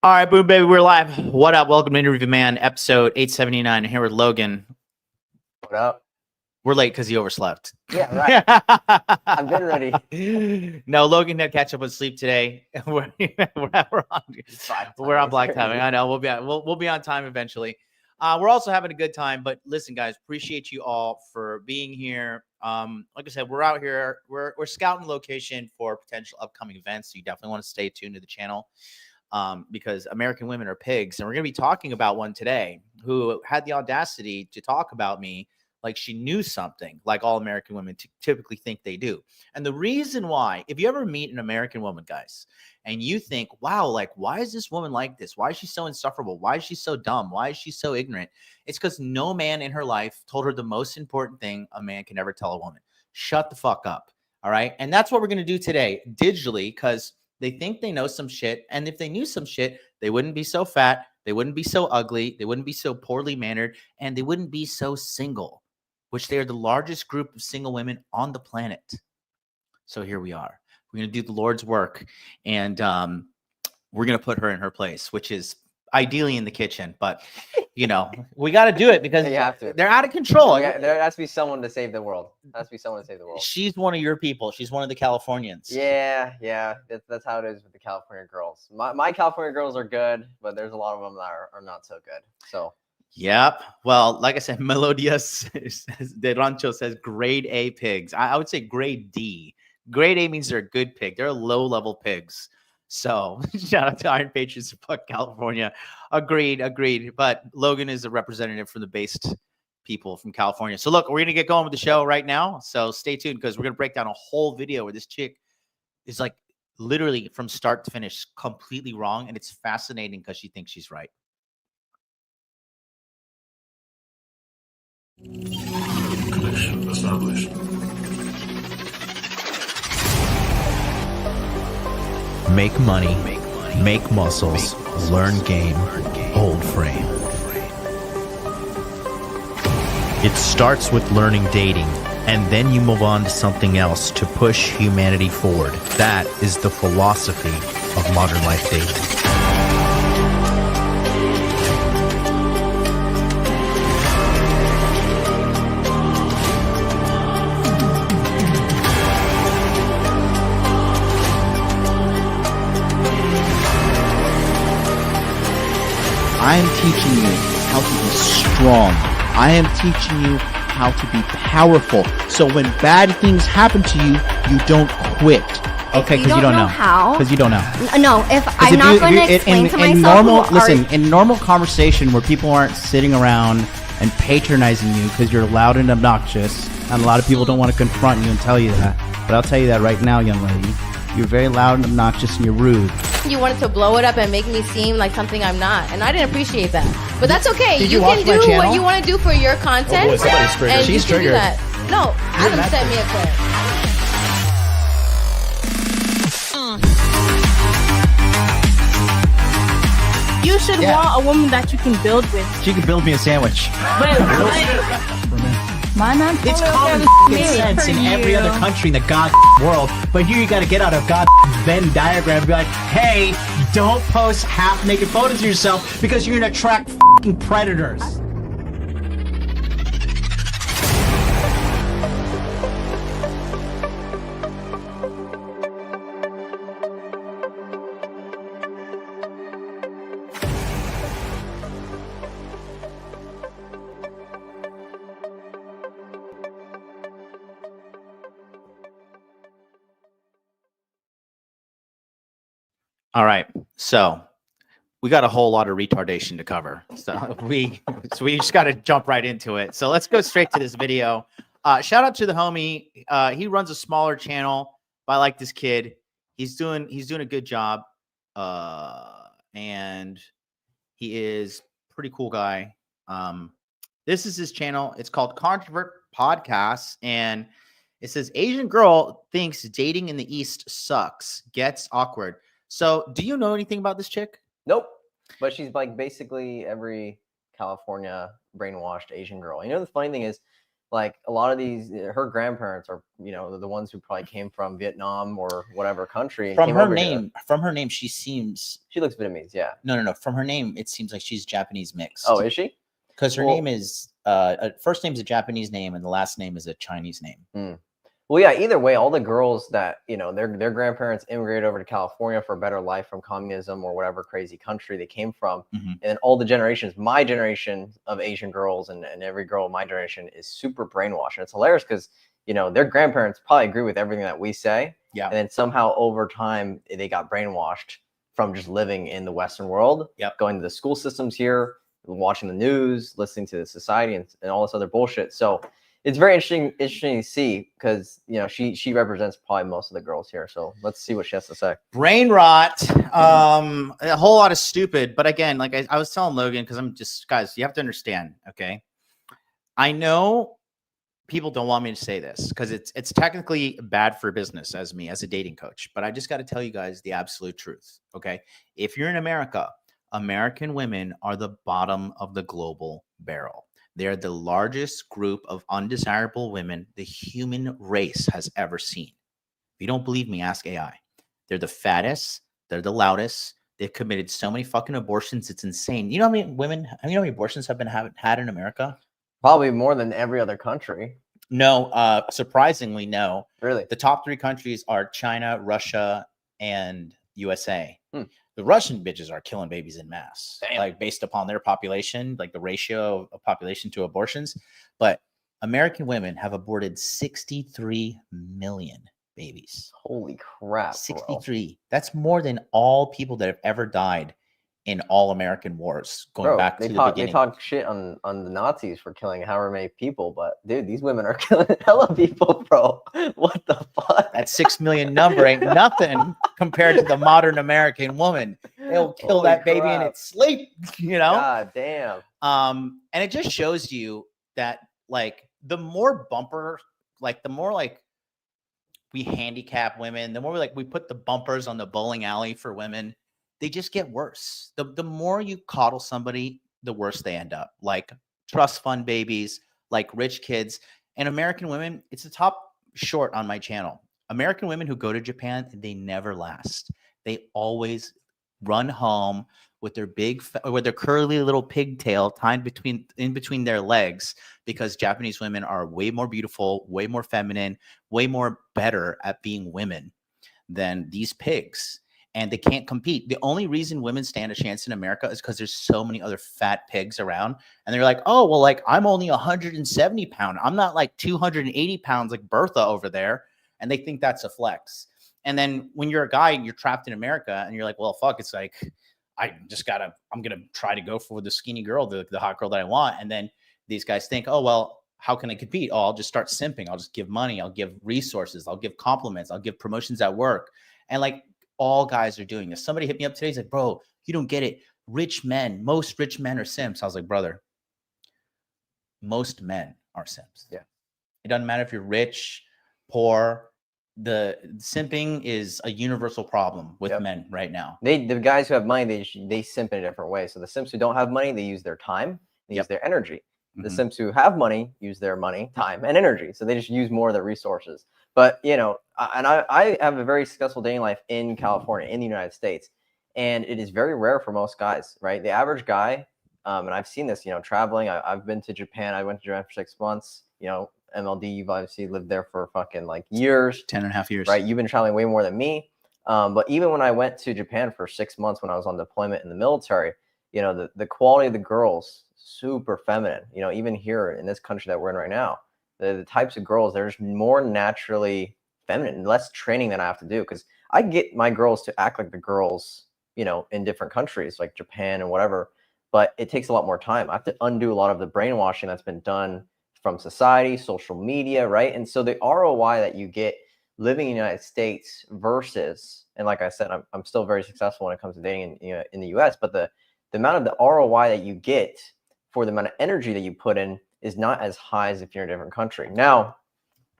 All right, boom, baby, we're live. What up? Welcome to Interview Man, episode 879. Here with Logan. What up? We're late because he overslept. Yeah, right. I'm getting ready. No, Logan had to catch up with sleep today. we're on black time. I know we'll be on time eventually. We're also having a good time. But listen, guys, appreciate you all for being here. Like I said, we're out here. We're scouting location for potential upcoming events. So you definitely want to stay tuned to the channel. Because American women are pigs. And we're going to be talking about one today who had the audacity to talk about me like she knew something, like all American women typically think they do. And the reason why, if you ever meet an American woman, guys, and you think, wow, like, why is this woman like this? Why is she so insufferable? Why is she so dumb? Why is she so ignorant? It's because no man in her life told her the most important thing a man can ever tell a woman. Shut the fuck up. All right. And that's what we're going to do today digitally, because they think they know some shit. And if they knew some shit, they wouldn't be so fat. They wouldn't be so ugly. They wouldn't be so poorly mannered. And they wouldn't be so single, which they are the largest group of single women on the planet. So here we are. We're going to do the Lord's work. And we're going to put her in her place, which is ideally in the kitchen. But, you know, we got to do it because you have to. They're out of control. Yeah, there has to be someone to save the world. There has to be someone to save the world. She's one of your people. She's one of the Californians. Yeah. That's how it is with the California girls. My California girls are good, but there's a lot of them that are not so good. So. Yep. Well, like I said, Melodias de Rancho says grade A pigs. I would say grade D. Grade A means they're a good pig. They're low-level pigs. So shout out to Iron Patriots of Puck, California. Agreed. But Logan is a representative from the based people from California. So look, we're going to get going with the show right now. So stay tuned because we're going to break down a whole video where this chick is like literally from start to finish completely wrong. And it's fascinating because she thinks she's right. Connection established. Make money, make muscles, learn game, hold frame. It starts with learning dating, and then you move on to something else to push humanity forward. That is the philosophy of modern life dating. I am teaching you how to be strong. I am teaching you how to be powerful. So when bad things happen to you, you don't quit. Okay, because you don't know how. Because you don't know. No, if I'm not going to explain to myself. In normal conversation where people aren't sitting around and patronizing you because you're loud and obnoxious, and a lot of people don't want to confront you and tell you that. But I'll tell you that right now, young lady. You're very loud and obnoxious and you're rude. You wanted to blow it up and make me seem like something I'm not, and I didn't appreciate that. But that's okay. You can do what you want to do for your content. Oh boy, somebody's triggered. And She's triggered. No, Adam sent me a clip. You should want a woman that you can build with. She can build me a sandwich. It's common sense in every other country in the god world, but here you gotta get out a god Venn diagram and be like, hey, don't post half-naked photos of yourself because you're gonna attract predators. All right, so we got a whole lot of retardation to cover. So we just got to jump right into it. So let's go straight to this video. Shout out to the homie. He runs a smaller channel, but I like this kid. He's doing a good job. And he is a pretty cool guy. This is his channel. It's called Controvert Podcasts, and it says Asian girl thinks dating in the East sucks, gets awkward. So do you know anything about this chick? Nope. But she's like basically every California brainwashed Asian girl. You know, the funny thing is, like a lot of these, her grandparents are, you know, the ones who probably came from Vietnam or whatever country. And From came her over name, here. she seems. She looks Vietnamese, yeah. No. From her name, it seems like she's Japanese mixed. Oh, is she? Because her name is first name is a Japanese name and the last name is a Chinese name. Well, yeah, either way, all the girls that, you know, their grandparents immigrated over to California for a better life from communism or whatever crazy country they came from. And then all the generations, my generation of Asian girls and every girl of my generation is super brainwashed. And it's hilarious because, you know, their grandparents probably agree with everything that we say. Yeah. And then somehow over time, they got brainwashed from just living in the Western world, going to the school systems here, watching the news, listening to the society and all this other bullshit. So it's very interesting to see because, you know, she represents probably most of the girls here. So let's see what she has to say. Brain rot, a whole lot of stupid. But again, like I was telling Logan, because I'm just, guys, you have to understand, okay? I know people don't want me to say this because it's technically bad for business as a dating coach. But I just got to tell you guys the absolute truth, okay? If you're in America, American women are the bottom of the global barrel. They're the largest group of undesirable women the human race has ever seen. If you don't believe me, ask AI. They're the fattest. They're the loudest. They've committed so many fucking abortions. It's insane. You know how many women, you know how many abortions have been had in America? Probably more than every other country. No, surprisingly, no. Really? The top 3 countries are China, Russia, and USA. The Russian bitches are killing babies in mass, like based upon their population, like the ratio of population to abortions. But American women have aborted 63 million babies. Holy crap. 63. Bro. That's more than all people that have ever died in all American wars going back to the beginning. They talk shit on the Nazis for killing however many people, but dude, these women are killing hella people, bro. What the fuck? That 6 million number ain't nothing compared to the modern American woman. They'll kill that baby in its sleep, you know? God damn. And it just shows you that, like, the more bumper, like, the more, like, we handicap women, the more we put the bumpers on the bowling alley for women, they just get worse. The more you coddle somebody, the worse they end up. Like trust fund babies, like rich kids. And American women, it's the top short on my channel. American women who go to Japan, they never last. They always run home with their with their curly little pigtail tied in between their legs, because Japanese women are way more beautiful, way more feminine, way more better at being women than these pigs. And they can't compete. The only reason women stand a chance in America is because there's so many other fat pigs around. And they're like, oh, well, like, I'm only 170 pounds. I'm not like 280 pounds like Bertha over there. And they think that's a flex. And then when you're a guy and you're trapped in America and you're like, well, fuck, it's like, I'm going to try to go for the skinny girl, the hot girl that I want. And then these guys think, oh, well, how can I compete? Oh, I'll just start simping. I'll just give money. I'll give resources. I'll give compliments. I'll give promotions at work. And like, all guys are doing this. Somebody hit me up today. He's like, bro, you don't get it. Most rich men are simps. I was like, brother, most men are simps. Yeah. It doesn't matter if you're rich, poor. The simping is a universal problem with men right now. The guys who have money, they simp in a different way. So the simps who don't have money, they use their time, they use their energy. The simps who have money use their money, time, and energy. So they just use more of their resources. But, you know, and I have a very successful dating life in California, in the United States. And it is very rare for most guys, right? The average guy, and I've seen this, you know, traveling. I've been to Japan. I went to Japan for 6 months. You know, MLD, you've obviously lived there for fucking like years. 10.5 years. Right? You've been traveling way more than me. But even when I went to Japan for 6 months when I was on deployment in the military, you know, the quality of the girls, super feminine. You know, even here in this country that we're in right now, the types of girls, they're just more naturally feminine, less training than I have to do. Because I get my girls to act like the girls, you know, in different countries like Japan and whatever, but it takes a lot more time. I have to undo a lot of the brainwashing that's been done from society, social media, right? And so the ROI that you get living in the United States versus, and like I said, I'm still very successful when it comes to dating in the US, but the amount of the ROI that you get for the amount of energy that you put in is not as high as if you're in a different country. Now,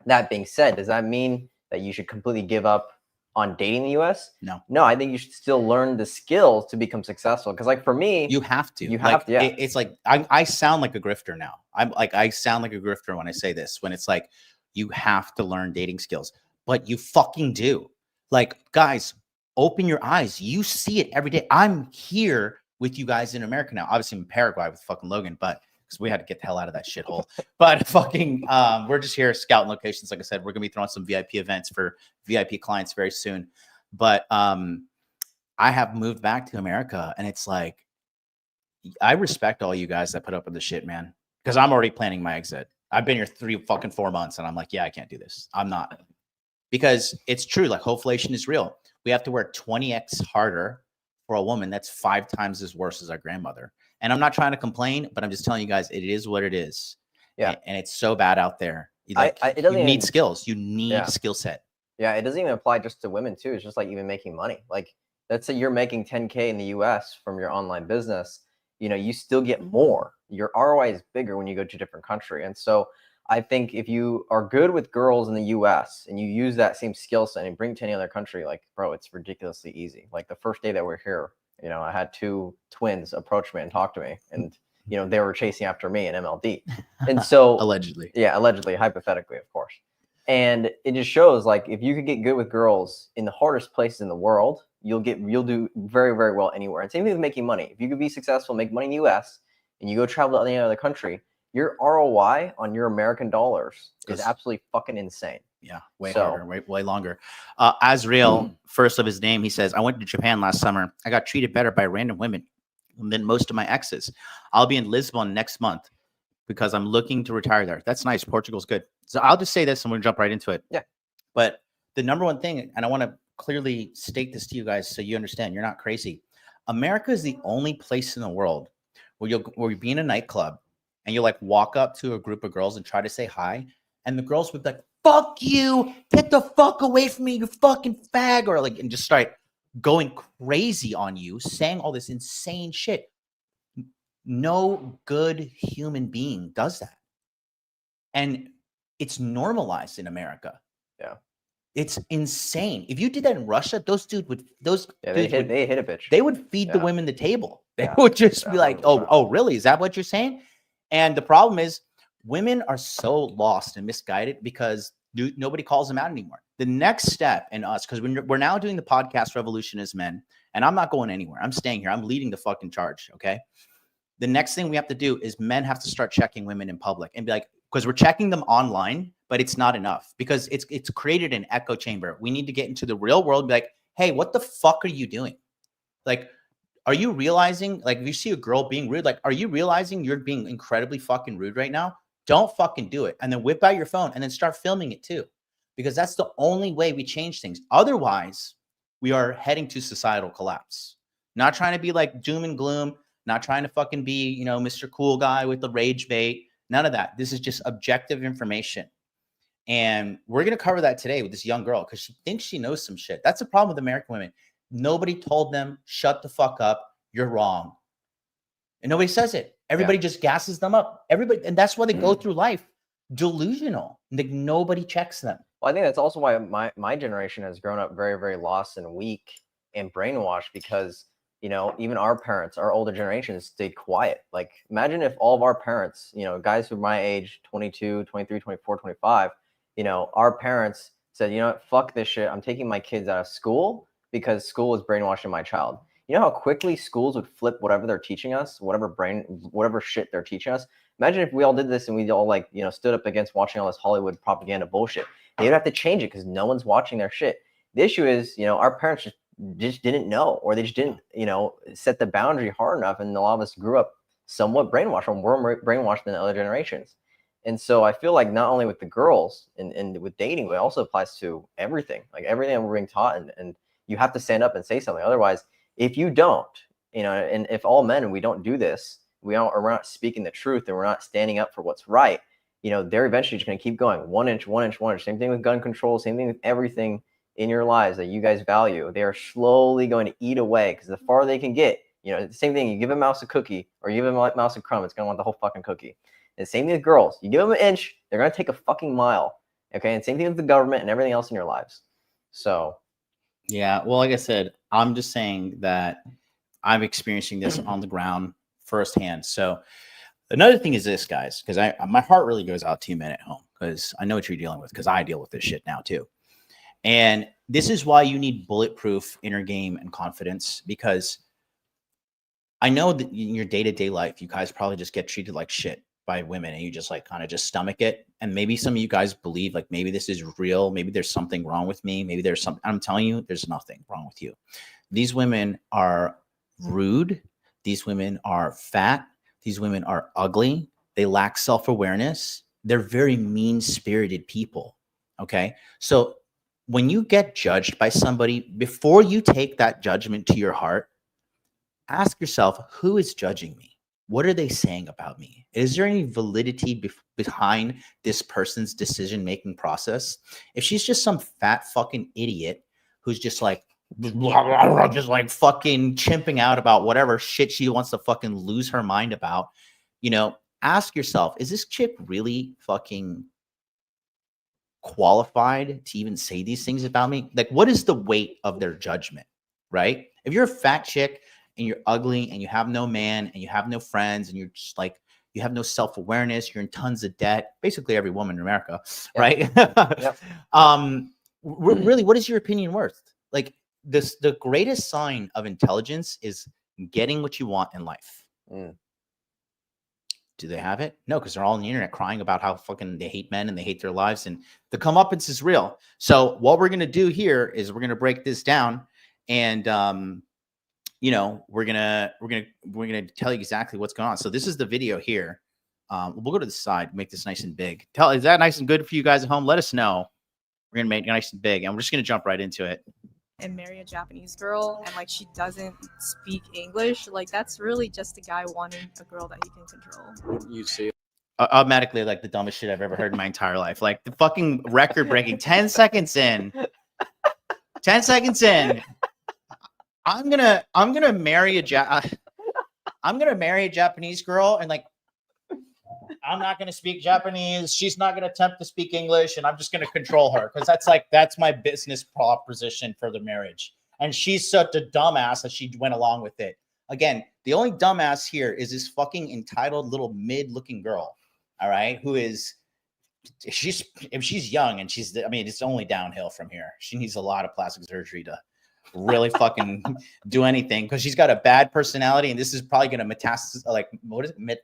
that being said, does that mean that you should completely give up on dating in the US? No, I think you should still learn the skills to become successful. Because like for me, you have to. You have to. Yeah. It's like I sound like a grifter now. I sound like a grifter when I say this. When it's like you have to learn dating skills, but you fucking do. Like, guys, open your eyes. You see it every day. I'm here with you guys in America now. Obviously, I'm in Paraguay with fucking Logan, but because we had to get the hell out of that shithole. But fucking, we're just here scouting locations. Like I said, we're gonna be throwing some VIP events for VIP clients very soon. But I have moved back to America, and it's like I respect all you guys that put up with the shit, man. Because I'm already planning my exit. I've been here 4 months, and I'm like, yeah, I can't do this. I'm not. Because it's true, like hoflation is real. We have to work 20x harder for a woman that's 5 times as worse as our grandmother. And I'm not trying to complain, but I'm just telling you guys, it is what it is. Yeah. And it's so bad out there. Like, it doesn't you need even, skills. You need Yeah. skill set. Yeah, it doesn't even apply just to women too. It's just like even making money. Like let's say you're making 10K in the US from your online business, you know, you still get more. Your ROI is bigger when you go to a different country. And so I think if you are good with girls in the US and you use that same skill set and bring it to any other country, like, bro, it's ridiculously easy. Like the first day that we're here, you know, I had 2 twins approach me and talk to me, and, you know, they were chasing after me in MLD. And so Allegedly. Yeah, allegedly, hypothetically, of course. And it just shows, like, if you could get good with girls in the hardest places in the world, you'll do very, very well anywhere. And same thing with making money. If you could be successful, make money in the US, and you go travel to any other country, your ROI on your American dollars is absolutely fucking insane. Yeah, way harder, way longer. Azrael, first of his name, he says, I went to Japan last summer. I got treated better by random women than most of my exes. I'll be in Lisbon next month because I'm looking to retire there. That's nice. Portugal's good. So I'll just say this and we'll jump right into it. Yeah. But the number one thing, and I want to clearly state this to you guys so you understand, you're not crazy. America is the only place in the world where you'll be in a nightclub and you'll like walk up to a group of girls and try to say hi. And the girls would be like, fuck you, get the fuck away from me, you fucking fag, or like, and just start going crazy on you, saying all this insane shit. No good human being does that. And it's normalized in America. Yeah. It's insane. If you did that in Russia, those dudes would, they hit a bitch. They would feed the women the table. They would just be like, oh, really? Is that what you're saying? And the problem is women are so lost and misguided because nobody calls them out anymore. The next step in us, because we're now doing the podcast revolution as men, and I'm not going anywhere. I'm staying here. I'm leading the fucking charge. Okay. The next thing we have to do is men have to start checking women in public and be like, because we're checking them online, but it's not enough because it's created an echo chamber. We need to get into the real world and be like, hey, what the fuck are you doing? Like, are you realizing, like, if you see a girl being rude, like, are you realizing you're being incredibly fucking rude right now? Don't fucking do it. And then whip out your phone and then start filming it too, because that's the only way we change things. Otherwise, we are heading to societal collapse. Not trying to be like doom and gloom, not trying to fucking be, you know, Mr. Cool Guy with the rage bait. None of that. This is just objective information. And we're going to cover that today with this young girl because she thinks she knows some shit. That's the problem with American women. Nobody told them, shut the fuck up. You're wrong. And nobody says it. Everybody just gasses them up. Everybody. And that's why they go through life delusional. Like nobody checks them. Well, I think that's also why my generation has grown up very, very lost and weak and brainwashed because, you know, even our parents, our older generations stayed quiet. Like imagine if all of our parents, you know, guys who are my age, 22, 23, 24, 25, you know, our parents said, you know what, fuck this shit. I'm taking my kids out of school because school is brainwashing my child. You know how quickly schools would flip whatever they're teaching us, whatever shit they're teaching us. Imagine if we all did this and we all like, you know, stood up against watching all this Hollywood propaganda bullshit. They'd have to change it because no one's watching their shit. The issue is, you know, our parents just didn't know, or they just didn't, you know, set the boundary hard enough. And a lot of us grew up somewhat brainwashed, or more brainwashed than other generations. And so I feel like not only with the girls and with dating, but it also applies to everything, like everything that we're being taught. And you have to stand up and say something. Otherwise, if you don't, you know, and if all men, we don't do this, we're not speaking the truth and we're not standing up for what's right, you know, they're eventually just going to keep going 1 inch, 1 inch, 1 inch. Same thing with gun control, same thing with everything in your lives that you guys value. They are slowly going to eat away because the farther they can get, you know, the same thing, you give a mouse a cookie or you give a mouse a crumb, it's going to want the whole fucking cookie. And same thing with girls. You give them an inch, they're going to take a fucking mile. Okay. And same thing with the government and everything else in your lives. So Yeah. Well, like I said, I'm just saying that I'm experiencing this on the ground firsthand. So another thing is this, guys, because my heart really goes out to you men at home, because I know what you're dealing with, because I deal with this shit now too. And this is why you need bulletproof inner game and confidence, because I know that in your day-to-day life, you guys probably just get treated like shit by women, and you just like kind of just stomach it. And maybe some of you guys believe like maybe this is real. Maybe there's something wrong with me. Maybe there's something. I'm telling you, there's nothing wrong with you. These women are rude. These women are fat. These women are ugly. They lack self-awareness. They're very mean-spirited people. Okay. So when you get judged by somebody, before you take that judgment to your heart, ask yourself, who is judging me? What are they saying about me? Is there any validity behind this person's decision-making process? If she's just some fat fucking idiot who's just like fucking chimping out about whatever shit she wants to fucking lose her mind about, you know, ask yourself, is this chick really fucking qualified to even say these things about me? Like, what is the weight of their judgment, right? If you're a fat chick and you're ugly and you have no man and you have no friends and you're just like, you have no self-awareness, you're in tons of debt, basically every woman in America, right? Yep. Really, what is your opinion worth? Like, the greatest sign of intelligence is getting what you want in life. Do they have it? No, because they're all on the internet crying about how fucking they hate men and they hate their lives, and the comeuppance is real. So what we're gonna do here is we're gonna break this down, and you know, we're gonna tell you exactly what's going on. So this is the video here. We'll go to the side, make this nice and big. Is that nice and good for you guys at home? Let us know. We're gonna make it nice and big, and we're just gonna jump right into it. And marry a Japanese girl, and like she doesn't speak English, like that's really just a guy wanting a girl that he can control. You see, automatically like the dumbest shit I've ever heard in my entire life. Like the fucking record breaking 10 seconds in. 10 seconds in. I'm gonna marry I'm gonna marry a Japanese girl, and like I'm not gonna speak Japanese. She's not gonna attempt to speak English, and I'm just gonna control her because that's my business proposition for the marriage. And she's such a dumbass that she went along with it. Again, the only dumbass here is this fucking entitled little mid-looking girl. All right, if she's young and I mean, it's only downhill from here. She needs a lot of plastic surgery to really fucking do anything, because she's got a bad personality, and this is probably going to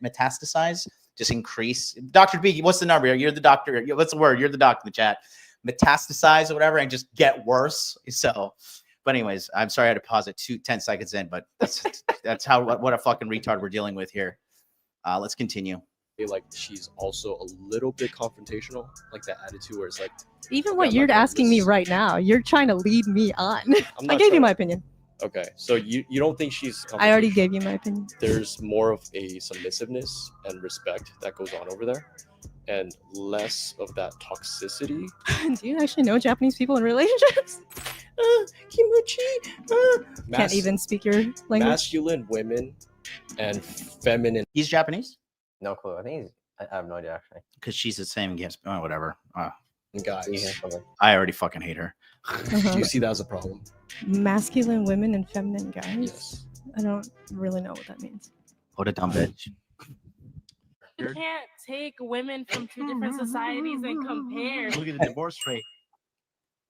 metastasize, just increase. Dr. B, what's the number? You're the doctor. What's the word? You're the doctor in the chat. Metastasize or whatever, and just get worse. So, but anyways, I'm sorry I had to pause it 10 seconds in, but that's how what a fucking retard we're dealing with here. Let's continue. Like she's also a little bit confrontational, like that attitude where it's like, even what you're asking me right now, you're trying to lead me on. I gave you my opinion. Okay, so you don't think she's I already gave you my opinion. There's more of a submissiveness and respect that goes on over there, and less of that toxicity. Do you actually know Japanese people in relationships? Kimochi. Can't even speak your language. Masculine women and feminine. He's Japanese? No clue. I think I have no idea actually. Because she's the same against whatever. Guys, I already fucking hate her. Do you see that as a problem? Masculine women and feminine guys? Yes. I don't really know what that means. What a dumb bitch. You can't take women from two different societies and compare. Look at the divorce rate.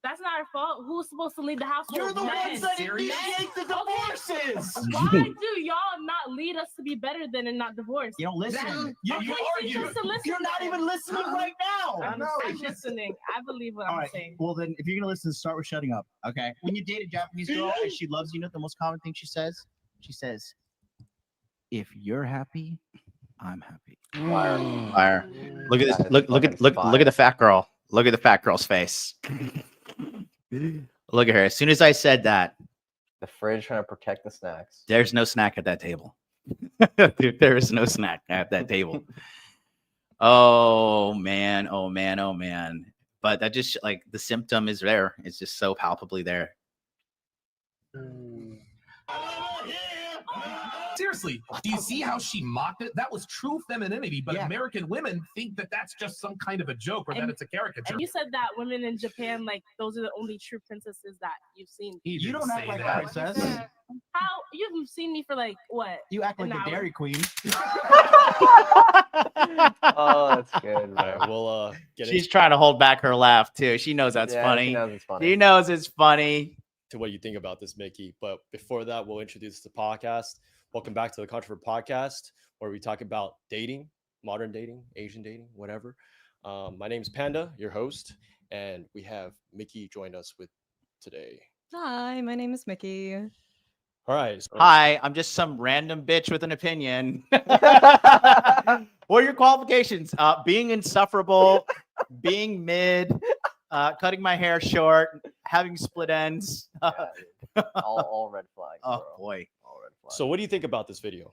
That's not our fault. Who's supposed to lead the household? You're the ones that initiate the divorces. Why do y'all not lead us to be better than and not divorce? You don't listen. You Okay, argue. just to listen. You're not even listening right now. I'm listening. I believe what I'm saying. Well, then, if you're gonna listen, start with shutting up. Okay. When you date a Japanese girl and she loves you, know the most common thing she says? She says, "If you're happy, I'm happy." Fire. Look at this. Look at the fat girl. Look at the fat girl's face. Look at her. As soon as I said that, the fridge trying to protect the snacks. There's no snack at that table. There is no snack at that table. Oh man. Oh man. Oh man. But that just like the symptom is there. It's just so palpably there. Seriously, do you see how she mocked it? That was true femininity, but Yeah. American women think that that's just some kind of a joke or that And- it's a caricature. And you said that women in Japan, like, those are the only true princesses that you've seen. He You didn't don't act say like a that. princess. How you've seen me for like what? You act An like a hour? Dairy Queen. Oh, that's good. All right, we'll get She's trying to hold back her laugh too. She knows that's Yeah, funny. she knows it's funny. She knows it's funny. into what you think about this, Mickey. But before that, we'll introduce the podcast. Welcome back to the Controversial Podcast, where we talk about dating, modern dating, Asian dating, whatever. My name's Panda, your host, and we have Mickey join us with today. Hi, my name is Mickey. All right. So Hi, I'm just some random bitch with an opinion. What are your qualifications? Being insufferable, being mid, cutting my hair short, having split ends. all red flags. Oh bro. boy. All red flags. So what do you think about this video?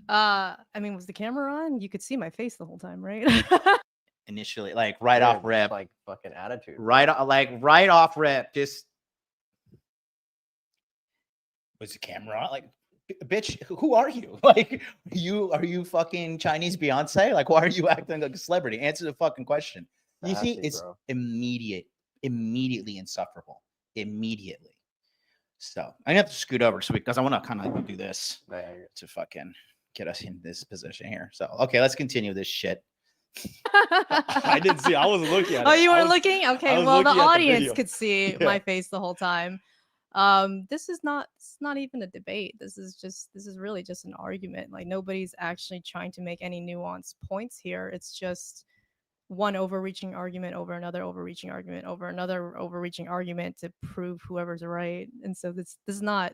I mean, was the camera on? You could see my face the whole time, right? Initially, like right Dude, off just rip, like fucking attitude. right off rip, just was the camera on? Like, bitch, who are you? Like, are you fucking Chinese Beyonce? Like, why are you acting like a celebrity? Answer the fucking question. You see, Sassy, it's bro. immediately insufferable, immediately. So I have to scoot over because I want to kind of do this Yeah, to fucking get us in this position here. So okay, let's continue this shit. I didn't see. I wasn't looking at it. Oh, you I were was- looking? Okay, I was well, the looking at the audience video. could see Yeah. my face the whole time. This is not it's not even a debate. This is really just an argument. Like nobody's actually trying to make any nuanced points here. It's just one overreaching argument over another overreaching argument over another overreaching argument to prove whoever's right. And so this is not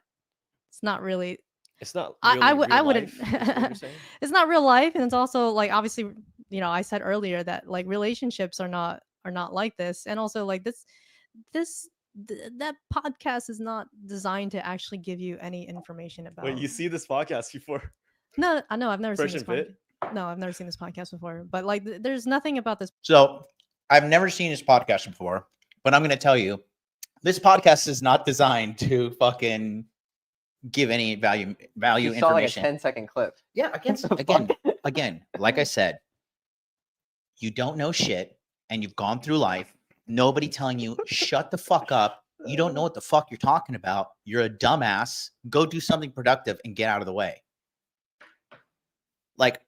it's not really It's not. I really real wouldn't life, is what you're saying? it's not real life, and it's also like obviously I said earlier that like relationships are not like this, and also like that podcast is not designed to actually give you any information about. Wait, you see this podcast before? No, I know I've never Fresh seen this and Fit? No, I've never seen this podcast before, but like there's nothing about this. So I've never seen this podcast before, but I'm going to tell you, this podcast is not designed to fucking give any value You saw like a information. 10-second clip. Yeah, again, like I said, you don't know shit and you've gone through life. Nobody telling you, shut the fuck up. You don't know what the fuck you're talking about. You're a dumbass. Go do something productive and get out of the way. Like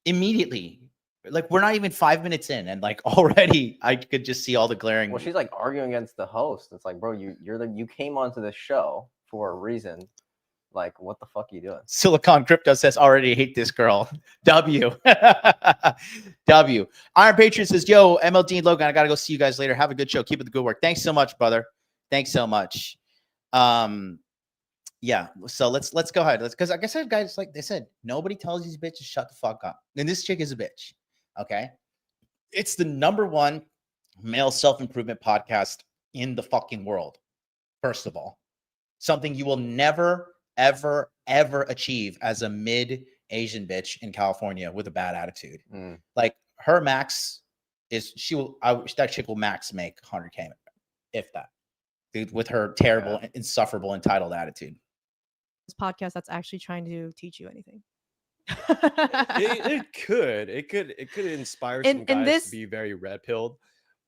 immediately, like we're not even 5 minutes in and like already I could just see all the glaring. Well, she's like arguing against the host. It's like, bro, you came onto this show for a reason. Like, what the fuck are you doing? Silicon Crypto says, already hate this girl. W. W. Iron Patriot says, yo, MLD and Logan, I got to go see you guys later. Have a good show. Keep up the good work. Thanks so much, brother. Thanks so much. Yeah. So let's go ahead. Because like I said, guys, like they said, nobody tells these bitches shut the fuck up. And this chick is a bitch. Okay. It's the #1 male self-improvement podcast in the fucking world. First of all, something you will never, ever achieve as a mid Asian bitch in California with a bad attitude. Like her max is that chick will max make 100K, if that, dude, with her terrible, insufferable, entitled attitude. This podcast that's actually trying to teach you anything. it could inspire some In guys this- to be very red pilled.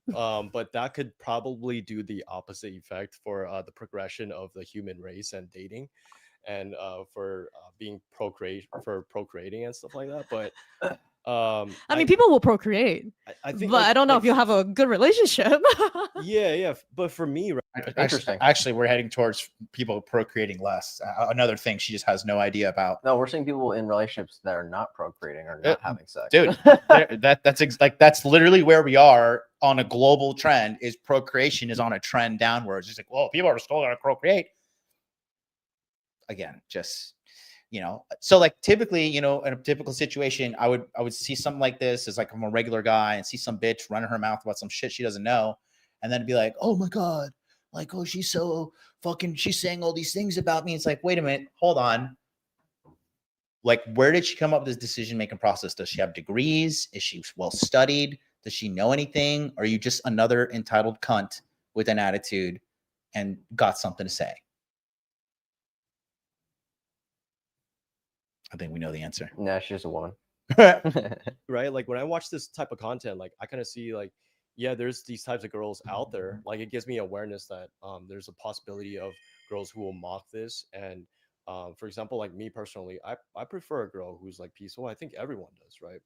But that could probably do the opposite effect for the progression of the human race and dating, and for procreating and stuff like that. But I mean, people will procreate, I think, but like- I don't know like- if you'll have a good relationship. yeah. But for me, right, Actually, we're heading towards people procreating less. Another thing she just has no idea about. No, we're seeing people in relationships that are not procreating or not having sex. Dude, that's literally where we are on a global trend. Is procreation is on a trend downwards. It's like, well, people are still going to procreate. Again, just so like typically, in a typical situation, I would see something like this as like I'm a regular guy and see some bitch running her mouth about some shit she doesn't know, and then be like, oh my god, like, oh, she's so fucking, she's saying all these things about me. It's like, wait a minute, hold on. Like, where did she come up with this decision-making process? Does she have degrees? Is she well-studied? Does she know anything? Or are you just another entitled cunt with an attitude and got something to say? I think we know the answer. No, she's just a woman. Right? Like when I watch this type of content, like I kind of see like, yeah, there's these types of girls out there. Like it gives me awareness that there's a possibility of girls who will mock this. And for example, like me personally, I prefer a girl who's like peaceful. I think everyone does, right?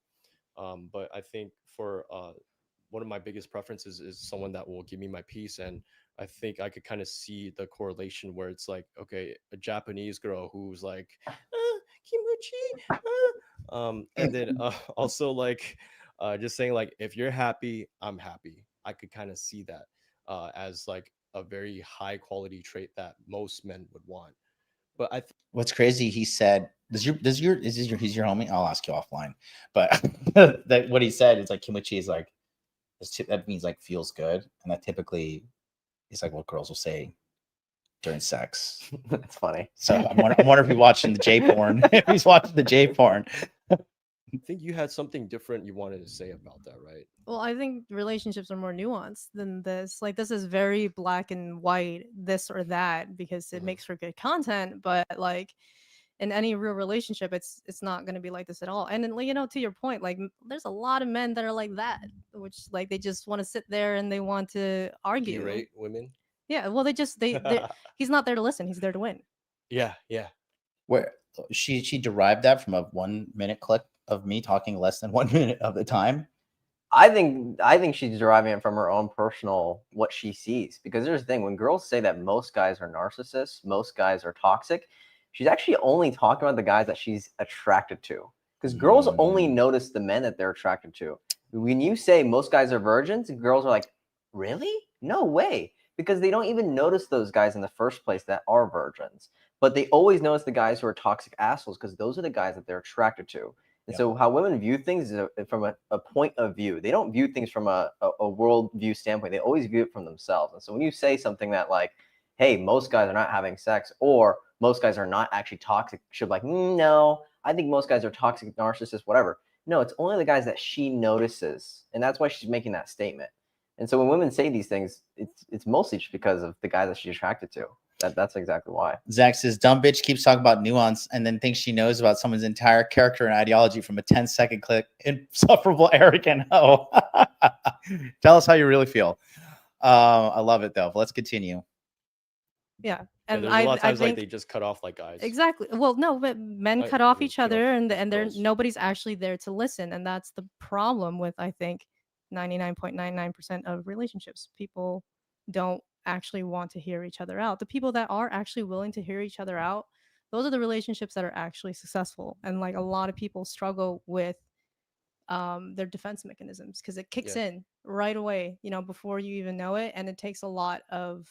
But I think for one of my biggest preferences is someone that will give me my peace. And I think I could kind of see the correlation where it's like, okay, a Japanese girl who's like, kimochi, and then also like just saying like, if you're happy, I'm happy. I could kind of see that as like a very high quality trait that most men would want. But What's crazy, he said, he's your homie? I'll ask you offline. But that what he said is like kimochi is like, that means like feels good. And that typically is like what girls will say during sex. That's funny. So I wonder if he's watching the J porn. If he's watching the J porn. I think you had something different you wanted to say about that, right? Well, I think relationships are more nuanced than this. Like, this is very black and white, this or that, because it makes for good content. But like in any real relationship, it's not going to be like this at all. And then, you know, to your point, like there's a lot of men that are like that, which like they just want to sit there and they want to argue. Berate women. Yeah, well, he's not there to listen. He's there to win. Yeah. Where she derived that from a 1 minute clip of me talking less than 1 minute of the time. I think she's deriving it from her own personal what she sees. Because there's the thing, when girls say that most guys are narcissists, most guys are toxic, she's actually only talking about the guys that she's attracted to. Because girls only notice the men that they're attracted to. When you say most guys are virgins, girls are like, really? No way. Because they don't even notice those guys in the first place that are virgins. But they always notice the guys who are toxic assholes because those are the guys that they're attracted to. And so how women view things is from a point of view. They don't view things from a world view standpoint. They always view it from themselves. And so when you say something that like, hey, most guys are not having sex or most guys are not actually toxic, she'll be like, no, I think most guys are toxic, narcissists, whatever. No, it's only the guys that she notices. And that's why she's making that statement. And so when women say these things, it's mostly just because of the guy that she's attracted to. That's exactly why. Zach says, dumb bitch keeps talking about nuance and then thinks she knows about someone's entire character and ideology from a 10-second clip. Insufferable, arrogant hoe. Tell us how you really feel. I love it, though. But let's continue. Yeah. And And there's a lot of times I like think they just cut off like guys. exactly. Well, no, but men Like, cut off they each cut other, off and they're girls. nobody's actually there to listen, and that's the problem with, I think, 99.99% of relationships. People don't actually want to hear each other out. The people that are actually willing to hear each other out, those are the relationships that are actually successful. And like a lot of people struggle with their defense mechanisms because it kicks in right away, you know, before you even know it, and it takes a lot of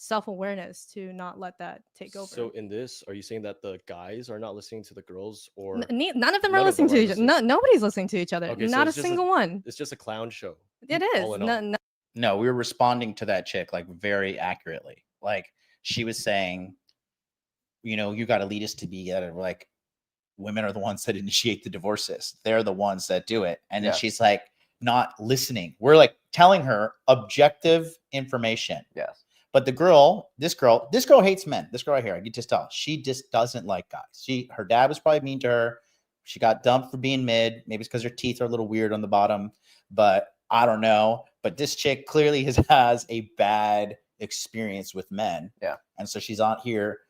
self-awareness to not let that take over. So in this, are you saying that the guys are not listening to the girls, or None of them are listening to each other. Nobody's listening to each other. Okay, so Not a it's just single one. It's just a clown show. It all is. in all. No, we were responding to that chick like very accurately. Like she was saying, you know, you got to lead us to be like women are the ones that initiate the divorces. They're the ones that do it. And then she's like not listening. We're like telling her objective information. Yes. But this girl hates men. This girl right here, I can just tell. She just doesn't like guys. Her dad was probably mean to her. She got dumped for being mid. Maybe it's because her teeth are a little weird on the bottom, but I don't know. But this chick clearly has a bad experience with men. Yeah. And so she's out here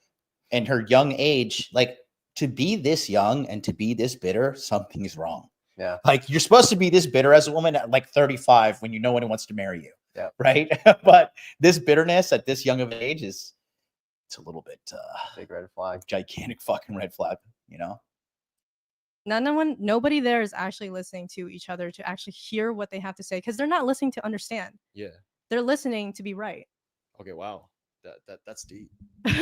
in her young age, like to be this young and to be this bitter, something is wrong. Yeah. Like you're supposed to be this bitter as a woman at like 35 when you know one wants to marry you. Yeah. Right. But this bitterness at this young of age it's a little bit big red flag. Gigantic fucking red flag, you know? Nobody there is actually listening to each other to actually hear what they have to say because they're not listening to understand. Yeah. They're listening to be right. Okay, wow. That's deep.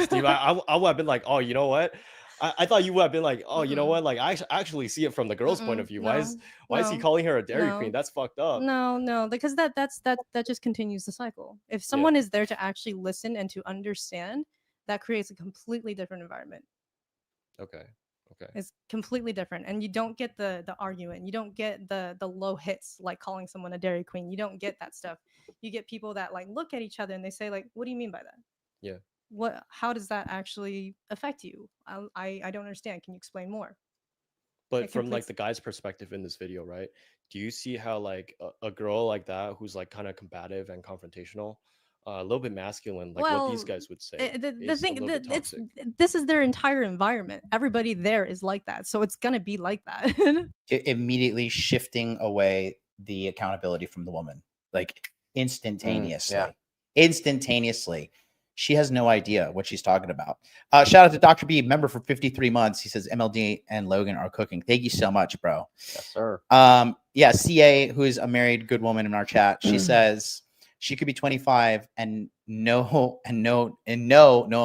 Steve, I would have been like, oh, you know what? I thought you would have been like, oh, you know what? Like, I actually see it from the girl's point of view. Why is he calling her a Dairy Queen? That's fucked up. No, because that just continues the cycle. If someone is there to actually listen and to understand, that creates a completely different environment. Okay. It's completely different, and you don't get the argument. You don't get the low hits like calling someone a Dairy Queen. You don't get that stuff. You get people that like look at each other and they say like, "What do you mean by that?" Yeah. how does that actually affect you? I don't understand. Can you explain more? But from like the guy's perspective in this video, right? Do you see how like a girl like that who's like kind of combative and confrontational, a little bit masculine, like what these guys would say, the thing that this is their entire environment. Everybody there is like that, so it's gonna be like that. Immediately shifting away the accountability from the woman, like instantaneously. Instantaneously. She has no idea what she's talking about. Shout out to Dr. B, member for 53 months. He says MLD and Logan are cooking. Thank you so much, bro. Yes, sir. Yeah, CA, who is a married good woman in our chat, she says she could be 25 and no one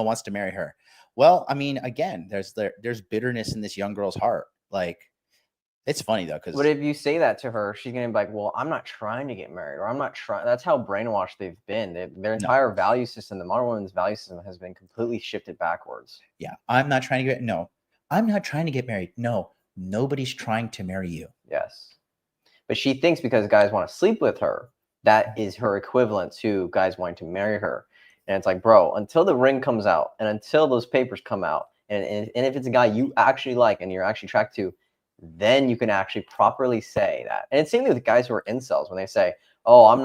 wants to marry her. Well, I mean, again, there's bitterness in this young girl's heart. Like, it's funny though, because but if you say that to her, she's gonna be like, "Well, I'm not trying to get married, or I'm not trying." That's how brainwashed they've been. Their entire value system, the modern woman's value system, has been completely shifted backwards. Yeah, I'm not trying to I'm not trying to get married. No, nobody's trying to marry you. Yes, but she thinks because guys want to sleep with her, that is her equivalent to guys wanting to marry her. And it's like, bro, until the ring comes out and until those papers come out, and if it's a guy you actually like and you're actually attracted to, then you can actually properly say that. And it's same with guys who are incels when they say, "Oh, I'm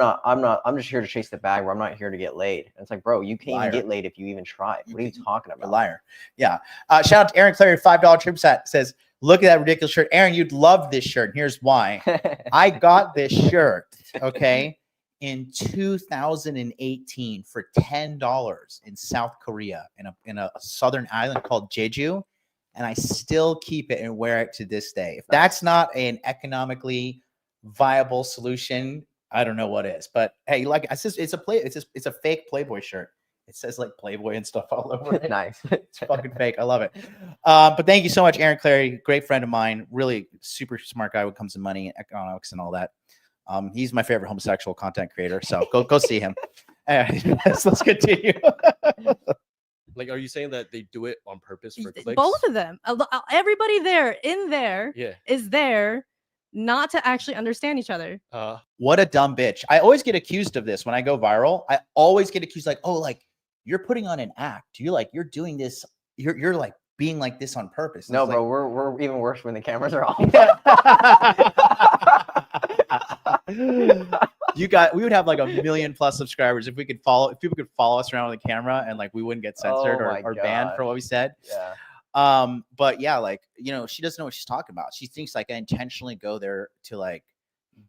just here to chase the bag, or I'm not here to get laid." And it's like, bro, you can't even get laid if you even try. What are you talking about? A liar. Yeah. Shout out to Aaron Clary, $5 trip set, says, "Look at that ridiculous shirt. Aaron, you'd love this shirt. And here's why. I got this shirt, okay, in 2018 for $10 in South Korea in a southern island called Jeju. And I still keep it and wear it to this day. If that's not an economically viable solution, I don't know what is. But hey, like I said, it's a fake Playboy shirt. It says like Playboy and stuff all over it. Nice. It's fucking fake. I love it. But thank you so much, Aaron Clary. Great friend of mine. Really super smart guy when it comes to money and economics and all that. He's my favorite homosexual content creator. So go see him. Let's continue. Like, are you saying that they do it on purpose for clicks? Both of them. Everybody there is there not to actually understand each other. What a dumb bitch. I always get accused of this when I go viral. I always get accused like, oh, like you're putting on an act. You're doing this. You're like being like this on purpose. No, bro, we're even worse when the cameras are off. We would have like 1 million+ subscribers if people could follow us around with the camera and like we wouldn't get censored or banned for what we said. Yeah. But yeah, like, she doesn't know what she's talking about. She thinks like I intentionally go there to like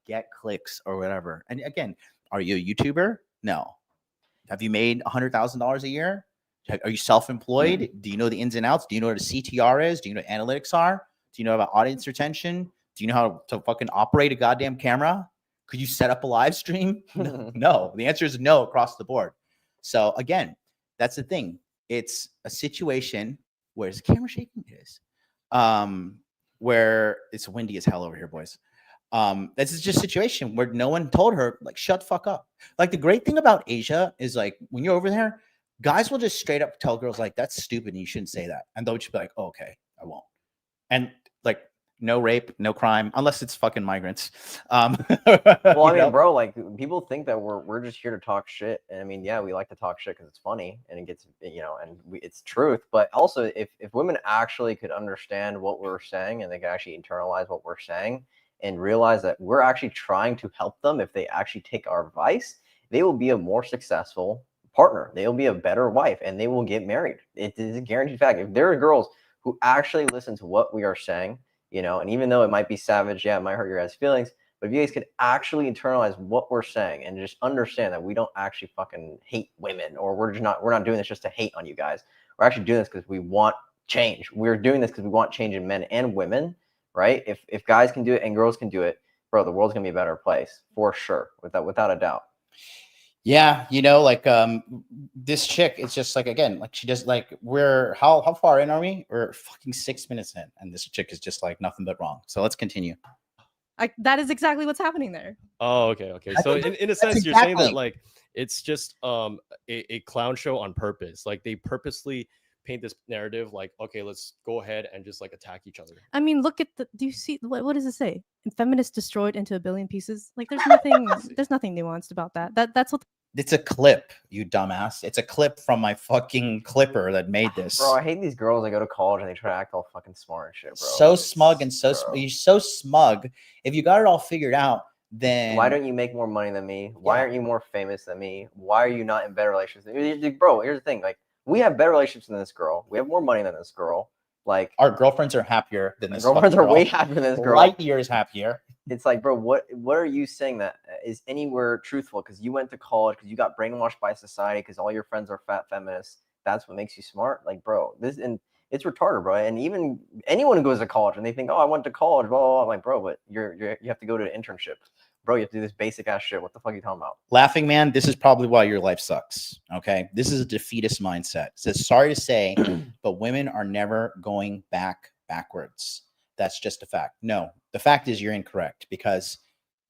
get clicks or whatever. And again, are you a YouTuber? No. Have you made $100,000 a year? Are you self-employed? Do you know the ins and outs? Do you know what a CTR is? Do you know what analytics are? Do you know about audience retention? Do you know how to fucking operate a goddamn camera? Could you set up a live stream? No. The answer is no across the board. So again, that's the thing. It's a situation where is the camera shaking? It is. Where it's windy as hell over here, boys. This is just a situation where no one told her, like, shut the fuck up. Like, the great thing about Asia is like when you're over there, guys will just straight up tell girls like, that's stupid and you shouldn't say that. And they'll just be like, oh, okay, I won't. And like, no rape, no crime, unless it's fucking migrants. Well, I mean, bro, like people think that we're just here to talk shit. And I mean, yeah, we like to talk shit because it's funny and it gets, it's truth. But also, if women actually could understand what we're saying and they could actually internalize what we're saying and realize that we're actually trying to help them, if they actually take our advice, they will be a more successful partner. They will be a better wife and they will get married. It is a guaranteed fact. If there are girls who actually listen to what we are saying, and even though it might be savage, yeah, it might hurt your guys' feelings, but if you guys could actually internalize what we're saying and just understand that we don't actually fucking hate women, or we're not doing this just to hate on you guys. We're actually doing this because we want change. We're doing this because we want change in men and women, right? If guys can do it and girls can do it, bro, the world's gonna be a better place for sure, without a doubt. Yeah, like this chick, it's just like, again, like she does, like, we're how far in are we? We're fucking 6 minutes in, and this chick is just like nothing but wrong. So let's continue. That is exactly what's happening there. Oh, okay. So in a sense, you're saying that like it's just a clown show on purpose. Like they purposely paint this narrative like, okay, let's go ahead and just like attack each other. I mean, look at do you see what does it say? Feminists destroyed into a billion pieces. Like there's nothing nuanced about that. That's what It's a clip, you dumbass. It's a clip from my fucking clipper that made this. Bro, I hate these girls that go to college and they try to act all fucking smart and shit, bro. So smug and so you're so smug. If you got it all figured out, then why don't you make more money than me? Why aren't you more famous than me? Why are you not in better relationships? Bro, here's the thing. Like, we have better relationships than this girl. We have more money than this girl. Like, our girlfriends are happier than this. Girlfriends are way happier than this girl. Light years happier. It's like, bro, what are you saying that is anywhere truthful? Because you went to college, because you got brainwashed by society, because all your friends are fat feminists. That's what makes you smart. Like, bro, it's retarded, bro. And even anyone who goes to college and they think, oh, I went to college, blah, blah, blah. I'm like, bro, but you have to go to an internship. Bro, you have to do this basic ass shit. What the fuck are you talking about? Laughing man, this is probably why your life sucks. Okay. This is a defeatist mindset. It says, sorry to say, but women are never going backwards. That's just a fact. No, the fact is you're incorrect, because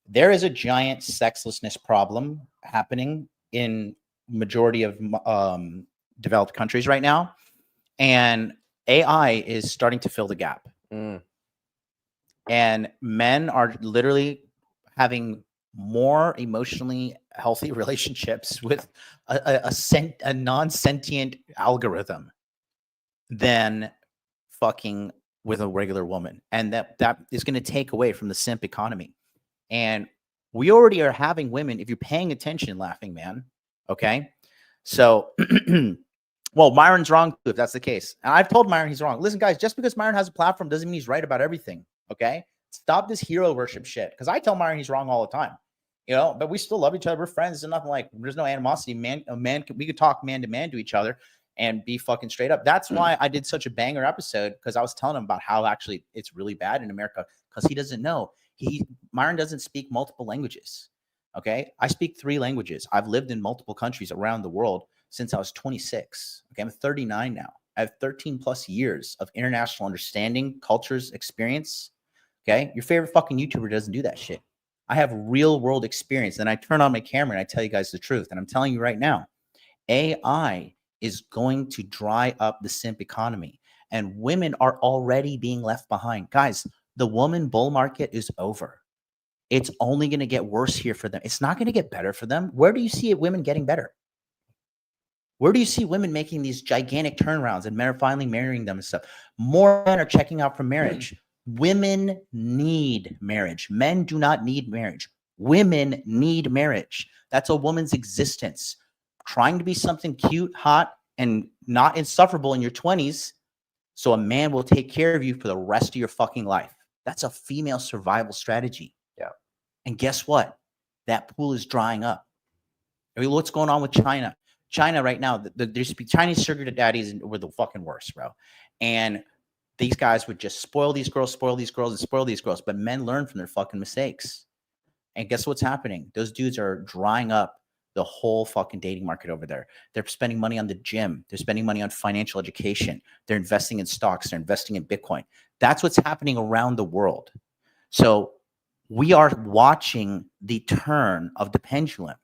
there is a giant sexlessness problem happening in majority of developed countries right now. And AI is starting to fill the gap. And men are literally having more emotionally healthy relationships with a non-sentient algorithm than fucking with a regular woman. And that is going to take away from the simp economy. And we already are having women, if you're paying attention, laughing man. Okay. So, well, Myron's wrong if that's the case. And I've told Myron he's wrong. Listen, guys, just because Myron has a platform doesn't mean he's right about everything. Okay. Stop this hero worship shit. Because I tell Myron he's wrong all the time. You know, but we still love each other. We're friends. There's nothing like, there's no animosity. We could talk man to man to each other and be fucking straight up. That's why I did such a banger episode, because I was telling him about how actually it's really bad in America, because he doesn't know. Myron doesn't speak multiple languages. Okay. I speak 3 languages. I've lived in multiple countries around the world since I was 26. Okay. I'm 39 now. I have 13 plus years of international understanding, cultures, experience. Okay. Your favorite fucking YouTuber doesn't do that shit. I have real world experience. Then I turn on my camera and I tell you guys the truth. And I'm telling you right now, AI is going to dry up the simp economy, and women are already being left behind. Guys, the woman bull market is over. It's only going to get worse here for them. It's not going to get better for them. Where do you see women getting better? Where do you see women making these gigantic turnarounds and men are finally marrying them and stuff? More men are checking out for marriage. Women need marriage. Men do not need marriage. Women need marriage. That's a woman's existence. Trying to be something cute, hot, and not insufferable in your 20s, so a man will take care of you for the rest of your fucking life. That's a female survival strategy. Yeah. And guess what? That pool is drying up. I mean, what's going on with China? China right now, there's Chinese sugar daddies were the fucking worst, bro. And these guys would just spoil these girls, and spoil these girls. But men learn from their fucking mistakes. And guess what's happening? Those dudes are drying up the whole fucking dating market over there. They're spending money on the gym. They're spending money on financial education. They're investing in stocks. They're investing in Bitcoin. That's what's happening around the world. So we are watching the turn of the pendulum.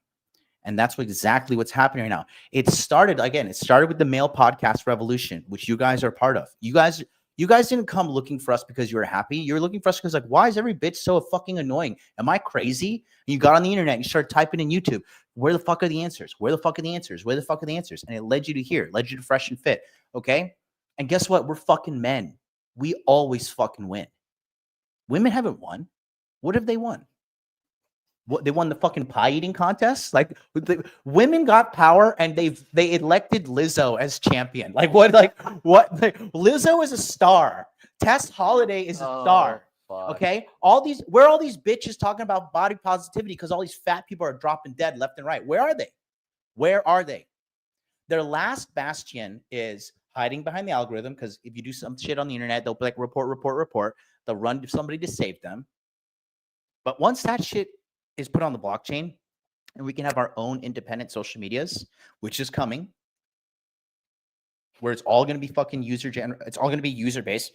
And that's exactly what's happening right now. It started with the male podcast revolution, which you guys are part of. You guys didn't come looking for us because you were happy. You're looking for us because, like, why is every bitch so fucking annoying? Am I crazy? And you got on the internet and you started typing in YouTube. Where the fuck are the answers? Where the fuck are the answers? Where the fuck are the answers? And it led you to here, led you to Fresh and Fit. Okay. And guess what? We're fucking men. We always fucking win. Women haven't won. What have they won? What, they won the fucking pie eating contest? Like, women got power and they elected Lizzo as champion. Like, what? Lizzo is a star. Tess Holiday is a star. Fuck. Okay. Where are all these bitches talking about body positivity? Because all these fat people are dropping dead left and right. Where are they? Where are they? Their last bastion is hiding behind the algorithm. Because if you do some shit on the internet, they'll be like, report. They'll run to somebody to save them. But once that shit is put on the blockchain and we can have our own independent social medias, which is coming, where it's all going to be fucking it's all going to be user based.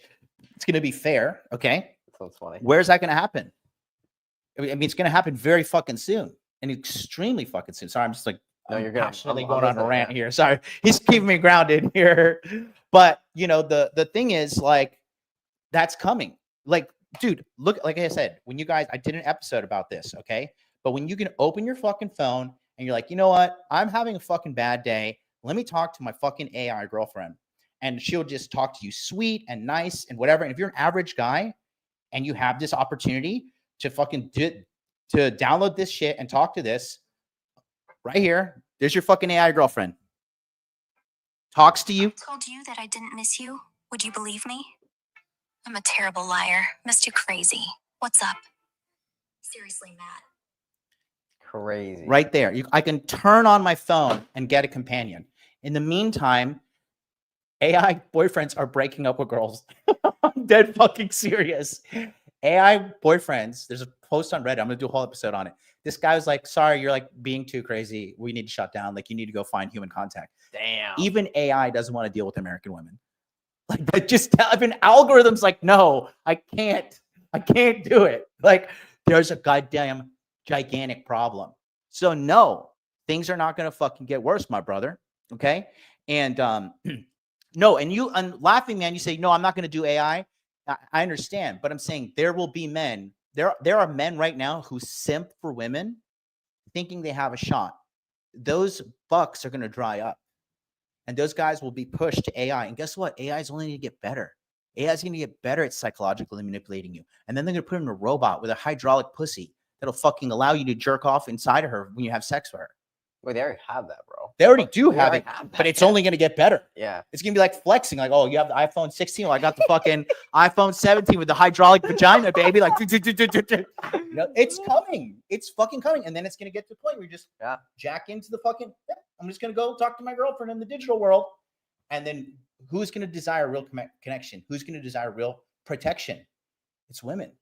It's going to be fair. Okay. Sounds funny. Where's that going to happen? I mean, it's going to happen very fucking soon and extremely fucking soon. Sorry. I'm just like, no, you're good. Passionately going on a rant here. Sorry. He's keeping me grounded here. But you know, the thing is, like, that's coming. Like, dude, look, like I said, I did an episode about this, okay? But when you can open your fucking phone and you're like, you know what? I'm having a fucking bad day. Let me talk to my fucking AI girlfriend. And she'll just talk to you sweet and nice and whatever. And if you're an average guy and you have this opportunity to fucking to download this shit and talk to this right here, there's your fucking AI girlfriend. Talks to you. I told you that I didn't miss you. Would you believe me? I'm a terrible liar. Missed you crazy. What's up? Seriously, Matt. Crazy. Right there. I can turn on my phone and get a companion. In the meantime, AI boyfriends are breaking up with girls. I'm dead fucking serious. AI boyfriends, there's a post on Reddit. I'm going to do a whole episode on it. This guy was like, sorry, you're like being too crazy. We need to shut down. Like, you need to go find human contact. Damn. Even AI doesn't want to deal with American women. Like, that just, even algorithms like, no, I can't do it. Like, there's a goddamn gigantic problem. So no, things are not going to fucking get worse, my brother. Okay. And, no, and laughing, man, you say, no, I'm not going to do AI. I understand, but I'm saying there will be men. There are men right now who simp for women thinking they have a shot. Those bucks are going to dry up. And those guys will be pushed to AI. And guess what? AI is only going to get better. AI is going to get better at psychologically manipulating you. And then they're going to put in a robot with a hydraulic pussy that'll fucking allow you to jerk off inside of her when you have sex with her. Wait, they already have that, bro. They already do have it, but it's only going to get better. Yeah. It's going to be like flexing. Like, oh, you have the iPhone 16. Well, I got the fucking iPhone 17 with the hydraulic vagina, baby. Like, you know, it's coming. It's fucking coming. And then it's going to get to the point where you just jack into the fucking, I'm just going to go talk to my girlfriend in the digital world. And then who's going to desire real connection? Who's going to desire real protection? It's women.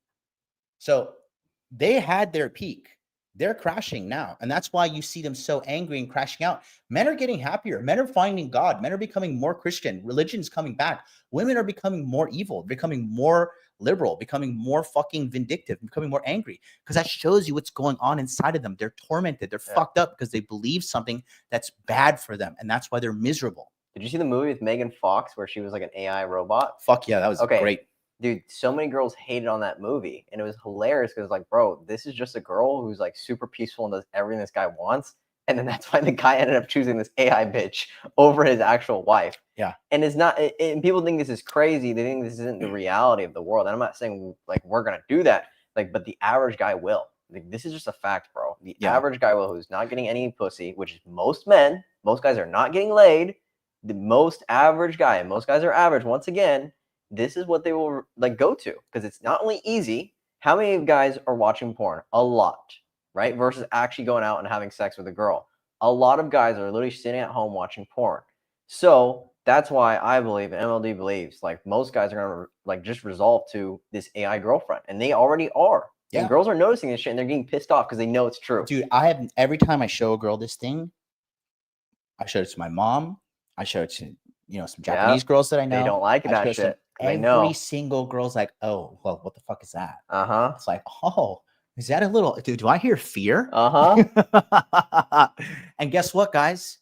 So they had their peak. They're crashing now. And that's why you see them so angry and crashing out. Men are getting happier. Men are finding God. Men are becoming more Christian. Religion's coming back. Women are becoming more evil, becoming more liberal, becoming more fucking vindictive, becoming more angry. Because that shows you what's going on inside of them. They're tormented. They're fucked up because they believe something that's bad for them. And that's why they're miserable. Did you see the movie with Megan Fox where she was like an AI robot? Fuck yeah, that was great. Dude, so many girls hated on that movie. And it was hilarious because, like, bro, this is just a girl who's, like, super peaceful and does everything this guy wants. And then that's why the guy ended up choosing this AI bitch over his actual wife. Yeah. And it's not, and people think this is crazy. They think this isn't the reality of the world. And I'm not saying, like, we're going to do that. Like, but the average guy will. Like, this is just a fact, bro. The average guy will, who's not getting any pussy, which is most men. Most guys are not getting laid. The most average guy, and most guys are average, once again, this is what they will like go to, because it's not only easy. How many guys are watching porn? A lot, right? Versus actually going out and having sex with a girl. A lot of guys are literally sitting at home watching porn. So that's why I believe, and MLD believes, like most guys are going to like just resolve to this AI girlfriend, and they already are. Yeah. And girls are noticing this shit and they're getting pissed off because they know it's true. Dude, every time I show a girl this thing, I show it to my mom. I show it to, some Japanese girls that I know. They don't like that shit. Every single girl's like, oh, well, what the fuck is that? Uh-huh. It's like, oh, is that a little, dude, do I hear fear? Uh-huh. And guess what, guys?